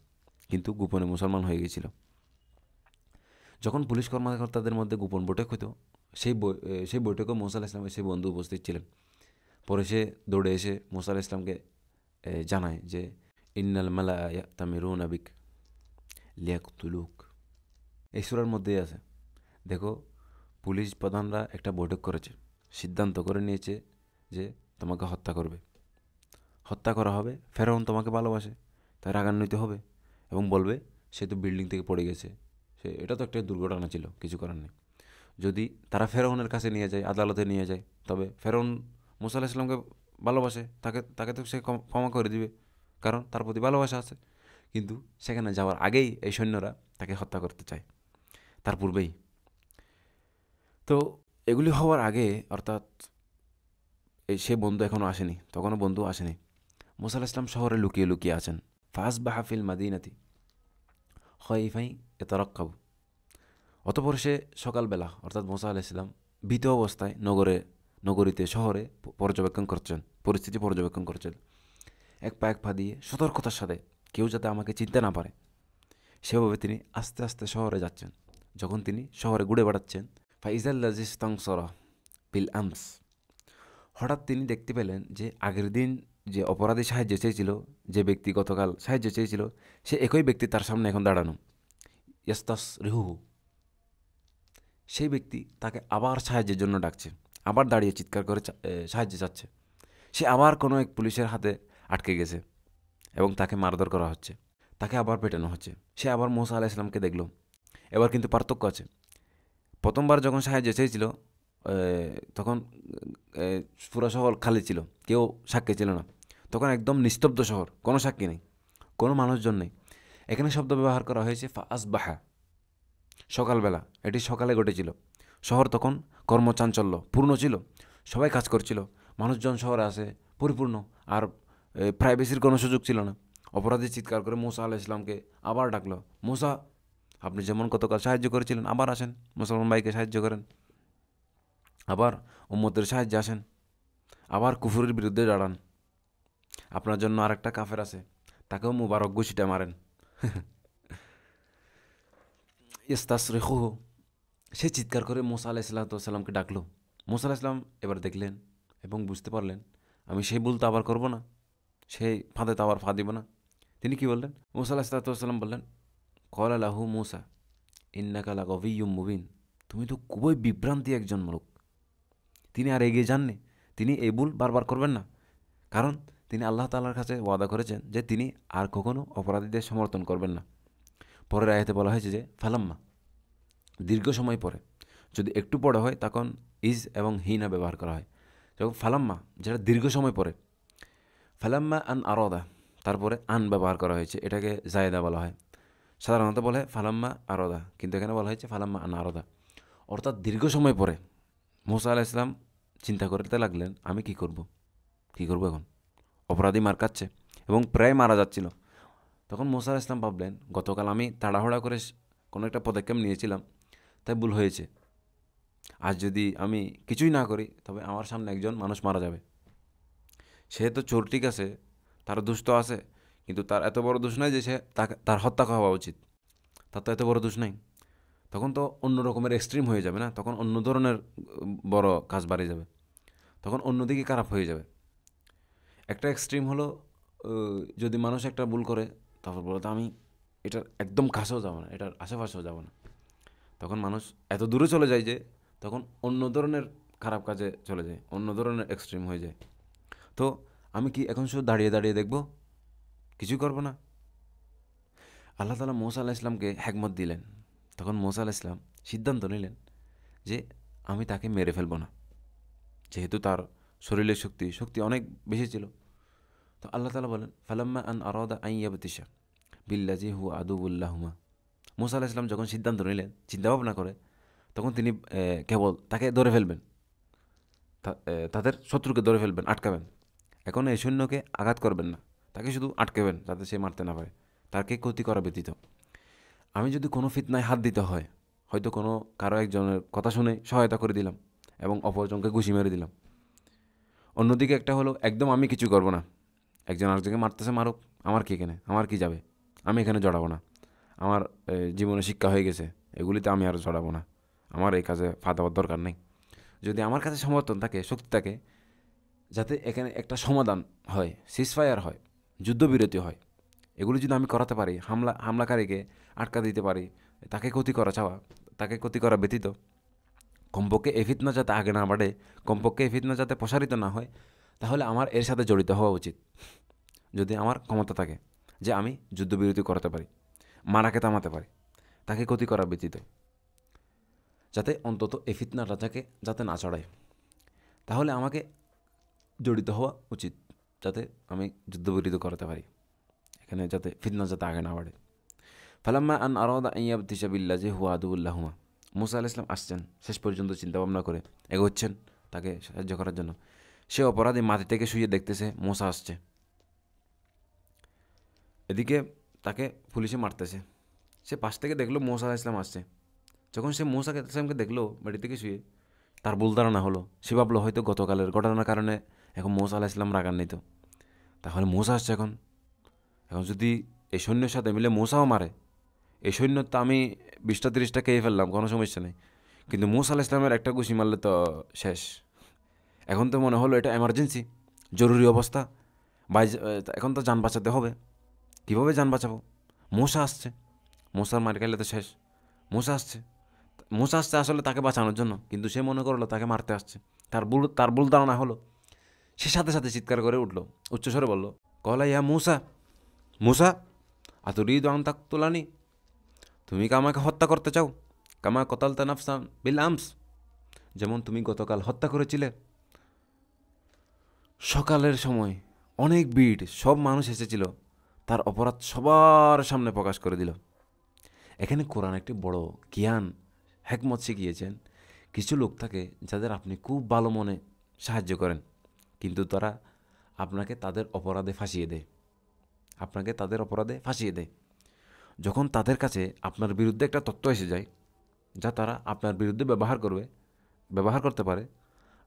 কিন্তু গোপনে মুসলমান হয়ে গিয়েছিল। যখন পুলিশ কর্মকর্তাদের মধ্যে গোপন বৈঠক হতো, সেই বৈঠকে মুসা আলাহিসামের সেই বন্ধু উপস্থিত ছিলেন। পরে সে দৌড়ে এসে মুসা আলাহিসামকে জানায় যে ইন্নাল মালা ইয়াতামিরুনা বিক লিয়াকতুলুক। এই সূরার মধ্যেই আছে। দেখো, পুলিশ প্রধানরা একটা বৈঠক করেছে, সিদ্ধান্ত করে নিয়েছে যে তোমাকে হত্যা করবে, হত্যা করা হবে। ফেরাউন তোমাকে ভালোবাসে, তাই রাগান্বিত হবে এবং বলবে সে তো বিল্ডিং থেকে পড়ে গেছে, এটা তো একটা দুর্ঘটনা ছিল, কিছু করার নেই। যদি তারা ফেরাউনের কাছে নিয়ে যায়, আদালতে নিয়ে যায়, তবে ফেরাউন মুসা আলাহিসাল্লামকে ভালোবাসে, তাকে তো সে ক্ষমা করে দিবে, কারণ তার প্রতি ভালোবাসা আছে। কিন্তু সেখানে যাওয়ার আগেই এই সৈন্যরা তাকে হত্যা করতে চায়, তার পূর্বেই। তো এগুলি হওয়ার আগে, অর্থাৎ সে বন্ধু এখনও আসেনি, তখনও বন্ধু আসেনি। মুসা আলাইহিস সালাম শহরে লুকিয়ে লুকিয়ে আছেন। ফাসবাহা ফিল মাদিনাতি খাইফাই ইয়াতারাক্কাবু। অতঃপর সে সকালবেলা, অর্থাৎ মুসা আলাইহিস সালাম ভীত অবস্থায় নগরীতে শহরে পর্যবেক্ষণ করছেন, পরিস্থিতি পর্যবেক্ষণ করছেন। এক পা দিয়ে সতর্কতার সাথে, কেউ যাতে আমাকে চিনতে না পারে, সেভাবে তিনি আস্তে আস্তে শহরে যাচ্ছেন। যখন তিনি শহরে ঘুরে বেড়াচ্ছেন, ফাইজাল্লাযী ইসতানসরা বিল আমস, হঠাৎ তিনি দেখতে পেলেন যে আগের দিন যে অপরাধী সাহায্য চেয়েছিল, যে ব্যক্তি গতকাল সাহায্য চেয়েছিল, সে একই ব্যক্তি তার সামনে এখন দাঁড়ানো। ইয়াস্তাস রিহুহু, সেই ব্যক্তি তাকে আবার সাহায্যের জন্য ডাকছে, আবার দাঁড়িয়ে চিৎকার করে সাহায্য চাচ্ছে। সে আবার কোনো এক পুলিশের হাতে আটকে গেছে এবং তাকে মারধর করা হচ্ছে, তাকে আবার পেটানো হচ্ছে। সে আবার মুসা আলাইহিস সালামকে দেখল। এবার কিন্তু পার্থক্য আছে। প্রথমবার যখন সাহায্য চেয়েছিল, তখন পুরো শহর খালি ছিল, কেউ সাক্ষী ছিল না। তখন একদম নিস্তব্ধ শহর, কোনো সাক্ষী নেই, কোনো মানুষজন নেই। এখানে শব্দ ব্যবহার করা হয়েছে ফাসবাহা, সকালবেলা। এটি সকালে ঘটেছিল। শহর তখন কর্মচাঞ্চল্য পূর্ণ ছিল, সবাই কাজ করছিল, মানুষজন শহরে আসে পরিপূর্ণ, আর প্রাইভেসির কোনো সুযোগ ছিল না। অপরাধী চিৎকার করে মুসা আলাইহিস সালামকে আবার ডাকলো, মুসা, আপনি যেমন গতকাল সাহায্য করেছিলেন, আবার আসেন, মুসলমান ভাইকে সাহায্য করেন, আবার উম্মতের সাহায্যে আসেন, আবার কুফুরের বিরুদ্ধে দাঁড়ান। আপনার জন্য আরেকটা কাফের আছে, তাকেও মুবারক ঘুষিটা মারেন। ইস্তাসরিখুহু, সে চিৎকার করে মুসা আলাইহিসসালামকে ডাকলো। মুসা আলাইহিসসালাম এবার দেখলেন এবং বুঝতে পারলেন, আমি সেই ভুল তো আবার করবো না, সেই ফাঁদে তো আবার ফা দিব না। তিনি কি বললেন? মুসা আলাইহিসসালাম বললেন, ক্বালা লাহু মুসা ইন্নাকা লাগাবিয়্যুম মুবিন, তুমি তো খুবই বিভ্রান্তি একজন লোক। তিনি আর এগিয়ে যাননি, তিনি এই ভুল বারবার করবেন না, কারণ তিনি আল্লাহ তাআলার কাছে ওয়াদা করেছেন যে তিনি আর কখনো অপরাধীদের সমর্থন করবেন না। পরের আয়াতে বলা হয়েছে যে ফালাম্মা, দীর্ঘ সময় পরে, যদি একটু বড় হয় তখন ইজ এবং হিনা ব্যবহার করা হয়। যখন ফালাম্মা, যেটা দীর্ঘ সময় পরে, ফালাম্মা আন আরদা, তারপরে আন ব্যবহার করা হয়েছে, এটাকে জায়দা বলা হয়। সাধারণত বলে ফালাম্মা আরদা, কিন্তু এখানে বলা হয়েছে ফালাম্মা আন আরদা, অর্থাৎ দীর্ঘ সময় পরে মুসা আলাইহিস সালাম চিন্তা করতে লাগলেন, আমি কি করব এখন, অপরাধী মার কাচ্ছে এবং প্রায় মারা যাচ্ছিল। তখন মুসা আলাইহিস সালাম ভাবলেন, গতকাল আমি তাড়াহুড়া করে কোনো একটা পদক্ষেপ নিয়েছিলাম, তাই ভুল হয়েছে। আজ যদি আমি কিছুই না করি, তবে আমার সামনে একজন মানুষ মারা যাবে। সে তো চোর, ঠিক আছে, তার দোষ তো আছে, কিন্তু তার এত বড় দোষ নাই যে তার হত্যা হওয়া উচিত, তার তো এত বড় দোষ নাই। তখন তো অন্য রকমের এক্সট্রিম হয়ে যাবে না, তখন অন্য ধরনের বড় কাজ বাড়ে যাবে, তখন অন্যদিকে খারাপ হয়ে যাবে। একটা এক্সট্রিম হলো, যদি মানুষ একটা ভুল করে, তারপর বলো তো আমি এটার একদম কাছেও যাব না, এটার আশেপাশেও যাব না, তখন মানুষ এত দূরে চলে যায় যে তখন অন্য ধরনের খারাপ কাজে চলে যায়, অন্য ধরনের এক্সট্রিম হয়ে যায়। তো আমি কি এখন শুধু দাঁড়িয়ে দাঁড়িয়ে দেখব, কিছুই করবো না? আল্লাহ তাআলা মুসা আলাইহিস সালামকে হিকমত দিলেন। তখন মুসা আলাইহিস সালাম সিদ্ধান্ত নিলেন যে আমি তাকে মেরে ফেলবো না, যেহেতু তার শরীরের শক্তি অনেক বেশি ছিল। তো আল্লাহ তাআলা বলেন, ফালাম্মা আন আরাদা আন ইয়াবতিশা বিল্লাযী হুয়া আদুউল লাহুমা, মুসা আলাইহিস সালাম যখন সিদ্ধান্ত নিলেন, চিন্তা ভাবনা করে, তখন তিনি কেবল তাকে ধরে ফেলবেন, তাদের শত্রুকে ধরে ফেলবেন, আটকাবেন। এখন এই সৈন্যকে আঘাত করবেন না, তাকে শুধু আটকাবেন যাতে সে মারতে না পারে, তাকে ক্ষতি করা ব্যতীত। আমি যদি কোনো ফিতনায় হাত দিতে হয়, হয়তো কোনো কারো একজনের কথা শুনে সহায়তা করে দিলাম এবং অপরজনকে ঘুষি মেরে দিলাম। অন্যদিকে একটা হলো একদম আমি কিছু করব না, একজন আরেকজনকে মারতেছে মারুক, আমার কি এখানে, আমার কি যাবে, আমি এখানে জড়াবো না, আমার জীবনে শিক্ষা হয়ে গেছে, এগুলিতে আমি আর জড়াবো না, আমার এই কাজে ফা দেওয়ার দরকার নেই। যদি আমার কাছে সমর্থন থাকে, শক্তি থাকে, যাতে এখানে একটা সমাধান হয়, সিজফায়ার হয়, যুদ্ধবিরতি হয়, এগুলি যদি আমি করাতে পারি, হামলাকারীকে আটকা দিতে পারি, তাকে ক্ষতি করা চাওয়া, তাকে ক্ষতি করা ব্যতীত, কমপক্ষে এই ফিতনা যাতে আগে না বাড়ে, কমপক্ষে এই ফিতনা যাতে প্রসারিত না হয়, তাহলে আমার এর সাথে জড়িত হওয়া উচিত। যদি আমার ক্ষমতা থাকে যে আমি যুদ্ধবিরতি করাতে পারি, মারাকে থামাতে পারি, তাকে ক্ষতি করা ব্যতীত, যাতে অন্তত এই ফিতনাটা যাতে না চড়ায়, তাহলে আমাকে জড়িত হওয়া উচিত, যাতে আমি যুদ্ধবিরতি করাতে পারি, এখানে যাতে ফিতনা যাতে আগে না বাড়ে। ফালাম্মা আন আরাদা আন ইয়াবতিশা বিল্লাযি হুয়া আদুউল্লাহুমা, মুসা আলাইহিস সালাম আসছেন, শেষ পর্যন্ত চিন্তা ভাবনা করে এগোচ্ছেন তাকে সাহায্য করার জন্য। সে অপরাধী মাটি থেকে শুয়ে দেখতেছে মুসা আসছে, এদিকে তাকে পুলিশে মারতেছে। সে পাশ থেকে দেখলো মুসা আলাইহিস সালাম আসছে। যখন সে মুসা আলাইহিস সালামকে দেখলো মাটি থেকে শুয়ে, তার ভুল ধারণা হলো, সে ভাবলো হয়তো গতকালের ঘটনার কারণে এখন মুসা আলাইহিস সালাম রাগান্বিত, তাহলে মুসা আসছে এখন, এখন যদি এই সৈন্যের সাথে মিলে মুসাও মারে, এই সৈন্য তো আমি 20-30টা খেয়ে ফেললাম, কোনো সমস্যা নেই, কিন্তু মুসা আলাইহিস সালামের একটা ঘুষি মারলে তো শেষ। এখন তো মনে হলো এটা এমার্জেন্সি, জরুরি অবস্থা, বাই, এখন তো যান বাঁচাতে হবে। কীভাবে যান বাঁচাবো? মুসা আসছে, মুসার মার খাইলে তো শেষ। মুসা আসছে, মুসা আসছে আসলে তাকে বাঁচানোর জন্য, কিন্তু সে মনে করলো তাকে মারতে আসছে। তার ভুল ধারণা হলো। সে সাথে সাথে চিৎকার করে উঠলো, উচ্চস্বরে বলল, কলা ইয়া মুসা, মুসা আতুরিদু আন তাকতুলানি, তুমি কি আমাকে হত্যা করতে চাও? কামা কতালতা নাফসান বিল আমস, যেমন তুমি গতকাল হত্যা করেছিলে। সকালের সময় অনেক ভিড়, সব মানুষ এসেছিল, তার অপরাধ সবার সামনে প্রকাশ করে দিল। এখানে কোরআন একটি বড় জ্ঞান, হেকমত শিখিয়েছেন। কিছু লোক থাকে যাদের আপনি খুব ভালো মনে সাহায্য করেন, কিন্তু তারা আপনাকে তাদের অপরাধে ফাঁসিয়ে দেয়। যখন তাদের কাছে আপনার বিরুদ্ধে একটা তথ্য এসে যায়, যা তারা আপনার বিরুদ্ধে ব্যবহার করতে পারে,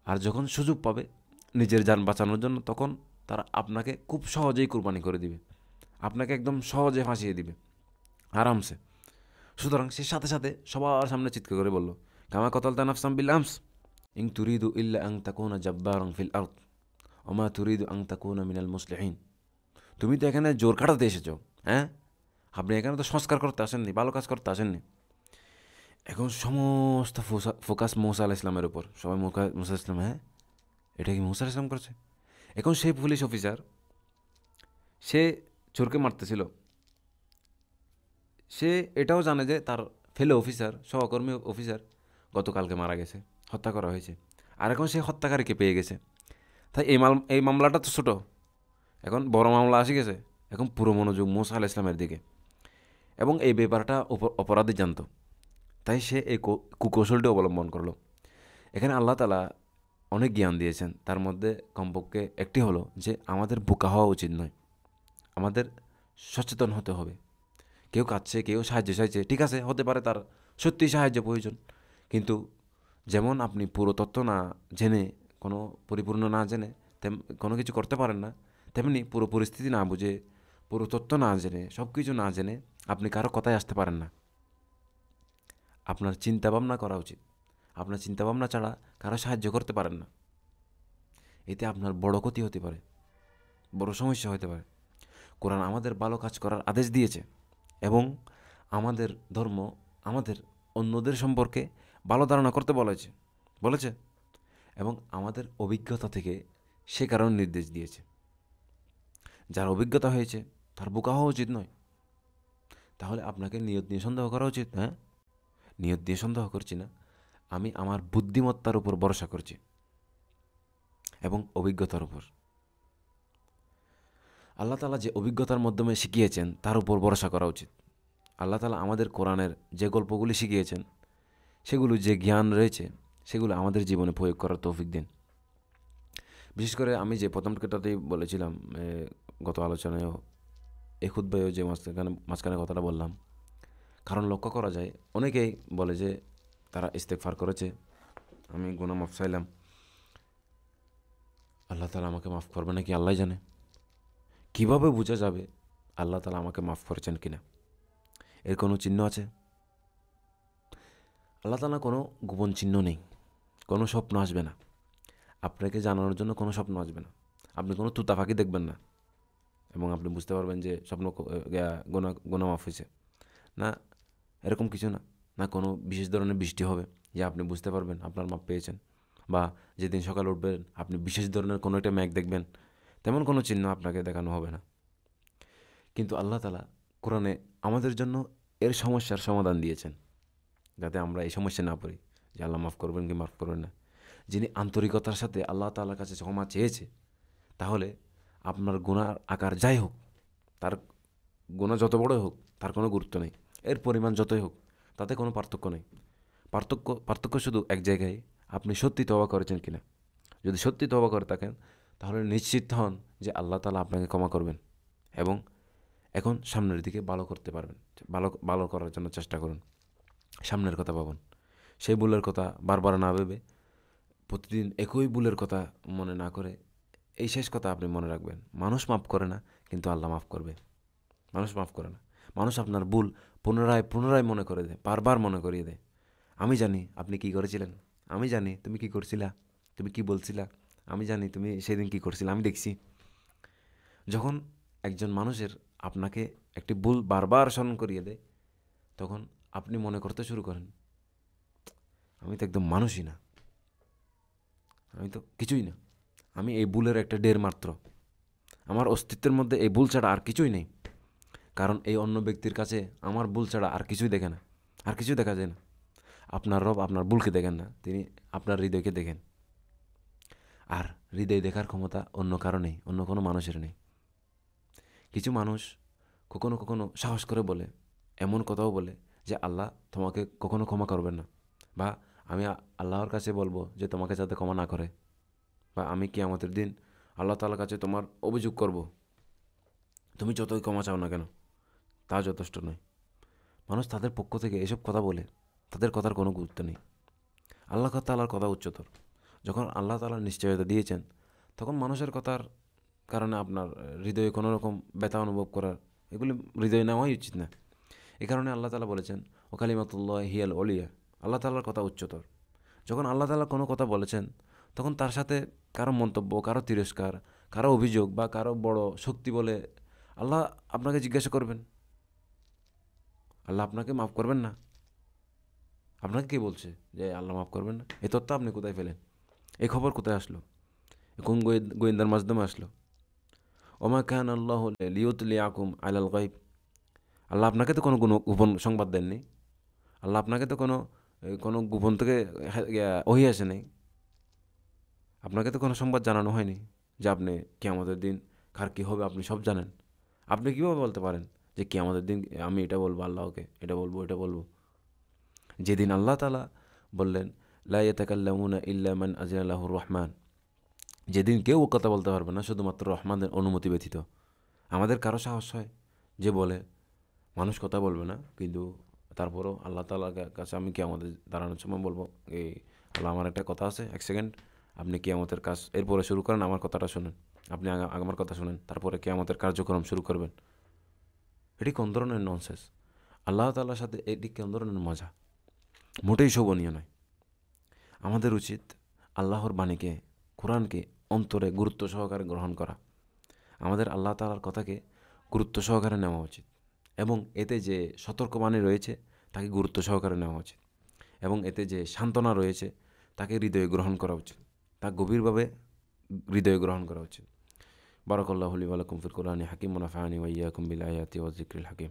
আর যখন সুযোগ পাবে নিজের যান বাঁচানোর জন্য, তখন তারা আপনাকে খুব সহজেই কুরবানি করে দিবে, আপনাকে একদম সহজে ফাঁসিয়ে দিবে, আরামসে। সুতরাং সে সাথে সাথে সবার সামনে চিৎকার করে বলল, কামা কতালতা নাফসাম বিল আমস ইন তুরিদু ইল্লা আন তাকুনা জাব্বারান ফিল আরদ ওমা তুরিদু আন তাকুনা মিনাল মুসলিহিন। তুমি তো এখানে জোর কাটাতে এসেছো, হ্যাঁ? আপনি এখানে তো সংস্কার করতে আসেননি, ভালো কাজ করতে আসেননি। এখন সমস্ত ফোকাস মুসা আলাইহিস সালামের উপর, সবাই মুসা ইসলাম, হ্যাঁ এটা কি মুসা আলাইহিস সালাম করছে? এখন সেই পুলিশ অফিসার, সে চোরকে মারতেছিল, সে এটাও জানে যে তার ফেলো অফিসার, সহকর্মী অফিসার গতকালকে মারা গেছে, হত্যা করা হয়েছে, আর এখন সে হত্যাকারীকে পেয়ে গেছে। তাই এই মামলাটা তো ছোটো, এখন বড় মামলা আসে গেছে। এখন পুরো মনোযোগ মুসা আলাইহিস সালামের দিকে, এবং এই ব্যাপারটা অপরাধী জানতো, তাই সে এই কুকৌশলটি অবলম্বন করলো। এখানে আল্লাহ তাআলা অনেক জ্ঞান দিয়েছেন, তার মধ্যে কমপক্ষে একটি হলো যে আমাদের বোকা হওয়া উচিত নয়, আমাদের সচেতন হতে হবে। কেউ কাঁদছে, কেউ সাহায্য চাইছে, ঠিক আছে, হতে পারে তার সত্যিই সাহায্য প্রয়োজন, কিন্তু যেমন আপনি পুরো তথ্য না জেনে, কোনো পরিপূর্ণ না জেনে কোনো কিছু করতে পারেন না, তেমনি পুরো পরিস্থিতি না বুঝে, পুরো তথ্য না জেনে, সব কিছু না জেনে আপনি কারো কথায় আসতে পারেন না। আপনার চিন্তাভাবনা করা উচিত, আপনার চিন্তাভাবনা ছাড়া কারো সাহায্য করতে পারেন না, এতে আপনার বড় ক্ষতি হতে পারে, বড় সমস্যা হতে পারে। কোরআন আমাদের ভালো কাজ করার আদেশ দিয়েছে, এবং আমাদের ধর্ম আমাদের অন্যদের সম্পর্কে ভালো ধারণা করতে বলেছে, এবং আমাদের অভিজ্ঞতা থেকে সে কারণে নির্দেশ দিয়েছে। যার অভিজ্ঞতা হয়েছে তার বোকা হওয়া উচিত নয়। তাহলে আপনাকে নিয়ত নিয়ে সন্দেহ করা উচিত? হ্যাঁ, নিয়ত দিয়ে সন্দেহ করছি না, আমি আমার বুদ্ধিমত্তার উপর ভরসা করছি এবং অভিজ্ঞতার উপর। আল্লাহ তাআলা যে অভিজ্ঞতার মাধ্যমে শিখিয়েছেন তার উপর ভরসা করা উচিত। আল্লাহ তাআলা আমাদের কোরআনের যে গল্পগুলি শিখিয়েছেন, সেগুলো যে জ্ঞান রয়েছে, সেগুলো আমাদের জীবনে প্রয়োগ করার তৌফিক দিন। বিশেষ করে আমি যে প্রথম কথাতেই বলেছিলাম, গত আলোচনায়ও, এই খুতবায়ও যে মাঝখানে কথাটা বললাম, কারণ লক্ষ্য করা যায় অনেকেই বলে যে তারা ইস্তেগফার করেছে, আমি গুনাহ মাফ চাইলাম, আল্লাহ তাআলা আমাকে মাফ করবে নাকি আল্লাহ জানে। কিভাবে বোঝা যাবে আল্লাহ তাআলা আমাকে মাফ করেছেন কিনা? এর কোনো চিহ্ন আছে? আল্লাহ তাআলা কোনো গোপন চিহ্ন নেই, কোনো স্বপ্ন আসবে না, আপনাকে জানানোর জন্য কোনো স্বপ্ন আসবে না, আপনি কোনো তুতা পাখি দেখবেন না এবং আপনি বুঝতে পারবেন যে স্বপ্ন গোনা মাফ হয়েছে না, এরকম কিছু না। না কোনো বিশেষ ধরনের বৃষ্টি হবে যে আপনি বুঝতে পারবেন আপনার মাপ পেয়েছেন, বা যেদিন সকালে উঠবেন আপনি বিশেষ ধরনের কোনো একটা মেঘ দেখবেন, তেমন কোনো চিহ্ন আপনাকে দেখানো হবে না। কিন্তু আল্লাহ তাআলা কোরআনে আমাদের জন্য এর সমস্যার সমাধান দিয়েছেন, যাতে আমরা এই সমস্যা না পড়ি যে আল্লাহ মাফ করবেন কি মাফ করবেন না। যিনি আন্তরিকতার সাথে আল্লাহ তাআলার কাছে ক্ষমা চেয়েছে, তাহলে আপনার গুনার আকার যাই হোক, তার গুনাহ যত বড়ই হোক তার কোনো গুরুত্ব নেই, এর পরিমাণ যতই হোক তাতে কোনো পার্থক্য নেই। পার্থক্য শুধু এক জায়গায়, আপনি সত্যি তওবা করেছেন কিনা। যদি সত্যি তওবা করে থাকেন তাহলে নিশ্চিত হন যে আল্লাহ তাআলা আপনাকে ক্ষমা করবেন, এবং এখন সামনের দিকে ভালো করতে পারবেন। ভালো করার জন্য চেষ্টা করুন, সামনের কথা ভাবুন, সেই ভুলের কথা বারবার না ভেবে প্রতিদিন একই ভুলের কথা মনে না করে এই শেষ কথা আপনি মনে রাখবেন, মানুষ মাফ করে না কিন্তু আল্লাহ মাফ করবে। মানুষ মাফ করে না, মানুষ আপনার ভুল পুনরায় পুনরায় মনে করে দেয়, বারবার মনে করিয়ে দেয়। আমি জানি আপনি কি করেছিলেন, আমি জানি তুমি কি করছিলা, তুমি কি বলছিলা, আমি জানি তুমি সেদিন কি করছিলে, আমি দেখছি। যখন একজন মানুষের আপনাকে একটি ভুল বারবার স্মরণ করিয়ে দেয়, তখন আপনি মনে করতে শুরু করেন, আমি তো একদম মানুষই না, আমি তো কিছুই না, আমি এই ভুলের একটা ডের মাত্র, আমার অস্তিত্বের মধ্যে এই ভুল ছাড়া আর কিছুই নেই। কারণ এই অন্য ব্যক্তির কাছে আমার ভুল ছাড়া আর কিছুই দেখে না, আর কিছুই দেখা যায় না। আপনার রব আপনার ভুলকে দেখেন না, তিনি আপনার হৃদয়কে দেখেন। আর হৃদয় দেখার ক্ষমতা অন্য কারো নেই, অন্য কোনো মানুষের নেই। কিছু মানুষ কখনো কখনো সাহস করে বলে, এমন কথাও বলে যে আল্লাহ তোমাকে কখনো ক্ষমা করবেন না, বা আমি আল্লাহর কাছে বলবো যে তোমাকে যাতে ক্ষমা না করে, বা আমি কিয়ামতের দিন আল্লাহ তাআলার কাছে তোমার অভিযোগ করব, তুমি যতই ক্ষমা চাও না কেন, তা যথেষ্ট নয়। মানুষ তাদের পক্ষ থেকে এসব কথা বলে, তাদের কথার কোনো গুরুত্ব নেই। আল্লাহ তাআলার কথা উচ্চতর। যখন আল্লাহ তাআলা নিশ্চয়তা দিয়েছেন, তখন মানুষের কথার কারণে আপনার হৃদয়ে কোনো রকম ব্যথা অনুভব করার, এগুলি হৃদয়ে নেওয়াই উচিত না। এই কারণে আল্লাহ তাআলা বলেছেন ও কালিমাতুল্লাহ হিয়াল ওলিয়া, আল্লাহ তাআলার কথা উচ্চতর। যখন আল্লাহ তাআলা কোনো কথা বলেছেন, তখন তার সাথে কারো মন্তব্য, কারো তিরস্কার, কারো অভিযোগ বা কারো বড় শক্তি বলে আল্লাহ আপনাকে জিজ্ঞাসা করবেন, আল্লাহ আপনাকে মাফ করবেন না। আপনাকে কে বলছে যে আল্লাহ মাফ করবেন না? এই তথ্য আপনি কোথায় পেলেন? এই খবর কোথায় আসলো? কোন গোয়েন্দার মাধ্যমে আসলো? ওমা কান আল্লাহ লিউতলিয়াকুম আলাল গায়ব, আল্লাহ আপনাকে তো কোনো গোপন সংবাদ দেননি, আল্লাহ আপনাকে তো কোনো গোপন থেকে ওহী আসে নাই, আপনাকে তো কোনো সংবাদ জানানো হয়নি যে আপনি কিয়ামতের দিন কার কী হবে আপনি সব জানেন। আপনি কীভাবে বলতে পারেন যে কিয়ামতের দিন আমি এটা বলবো আল্লাহকে, এটা বলবো, এটা বলবো? যেদিন আল্লাহ তাআলা বললেন লা ইয়াতাকাল্লামুনা ইল্লা মান আযিনা লাহুর রহমান, যেদিন কেউ কথা বলতে পারবে না শুধুমাত্র রহমানের অনুমতি ব্যতীত। আমাদের কারো সাহস হয় যে বলে মানুষ কথা বলবে না, কিন্তু তারপরও আল্লাহ তাআলার কাছে আমি কিয়ামতে দাঁড়ানোর সময় বলবো, এই আল্লাহ আমার একটা কথা আছে, এক সেকেন্ড আপনি কিয়ামতের কাজ এরপরে শুরু করেন, আমার কথাটা শুনেন, আপনি আমার কথা শুনেন, তারপরে কিয়ামতের কার্যক্রম শুরু করবেন। এটি কোন ধরনের ননসেন্স? আল্লাহ তাআলার সাথে এটি কোন ধরনের মজা? মোটেই শোভনীয় নয়। আমাদের উচিত আল্লাহর বাণীকে, কোরআনকে অন্তরে গুরুত্ব সহকারে গ্রহণ করা। আমাদের আল্লাহ তাআলার কথাকে গুরুত্ব সহকারে নেওয়া উচিত, এবং এতে যে সতর্কবাণী রয়েছে তাকে গুরুত্ব সহকারে নেওয়া উচিত, এবং এতে যে সান্ত্বনা রয়েছে তাকে হৃদয়ে গ্রহণ করা উচিত, তা গভীরভাবে হৃদয়ে গ্রহণ করা উচিত। বারাকাল্লাহু লি ওয়া লাকুম ফিল কুরআনি হাকিম ওয়া নাফা'নি ওয়া ইয়্যাকুম বিল আয়াতি ওয়াজ যিকরিল হাকিম।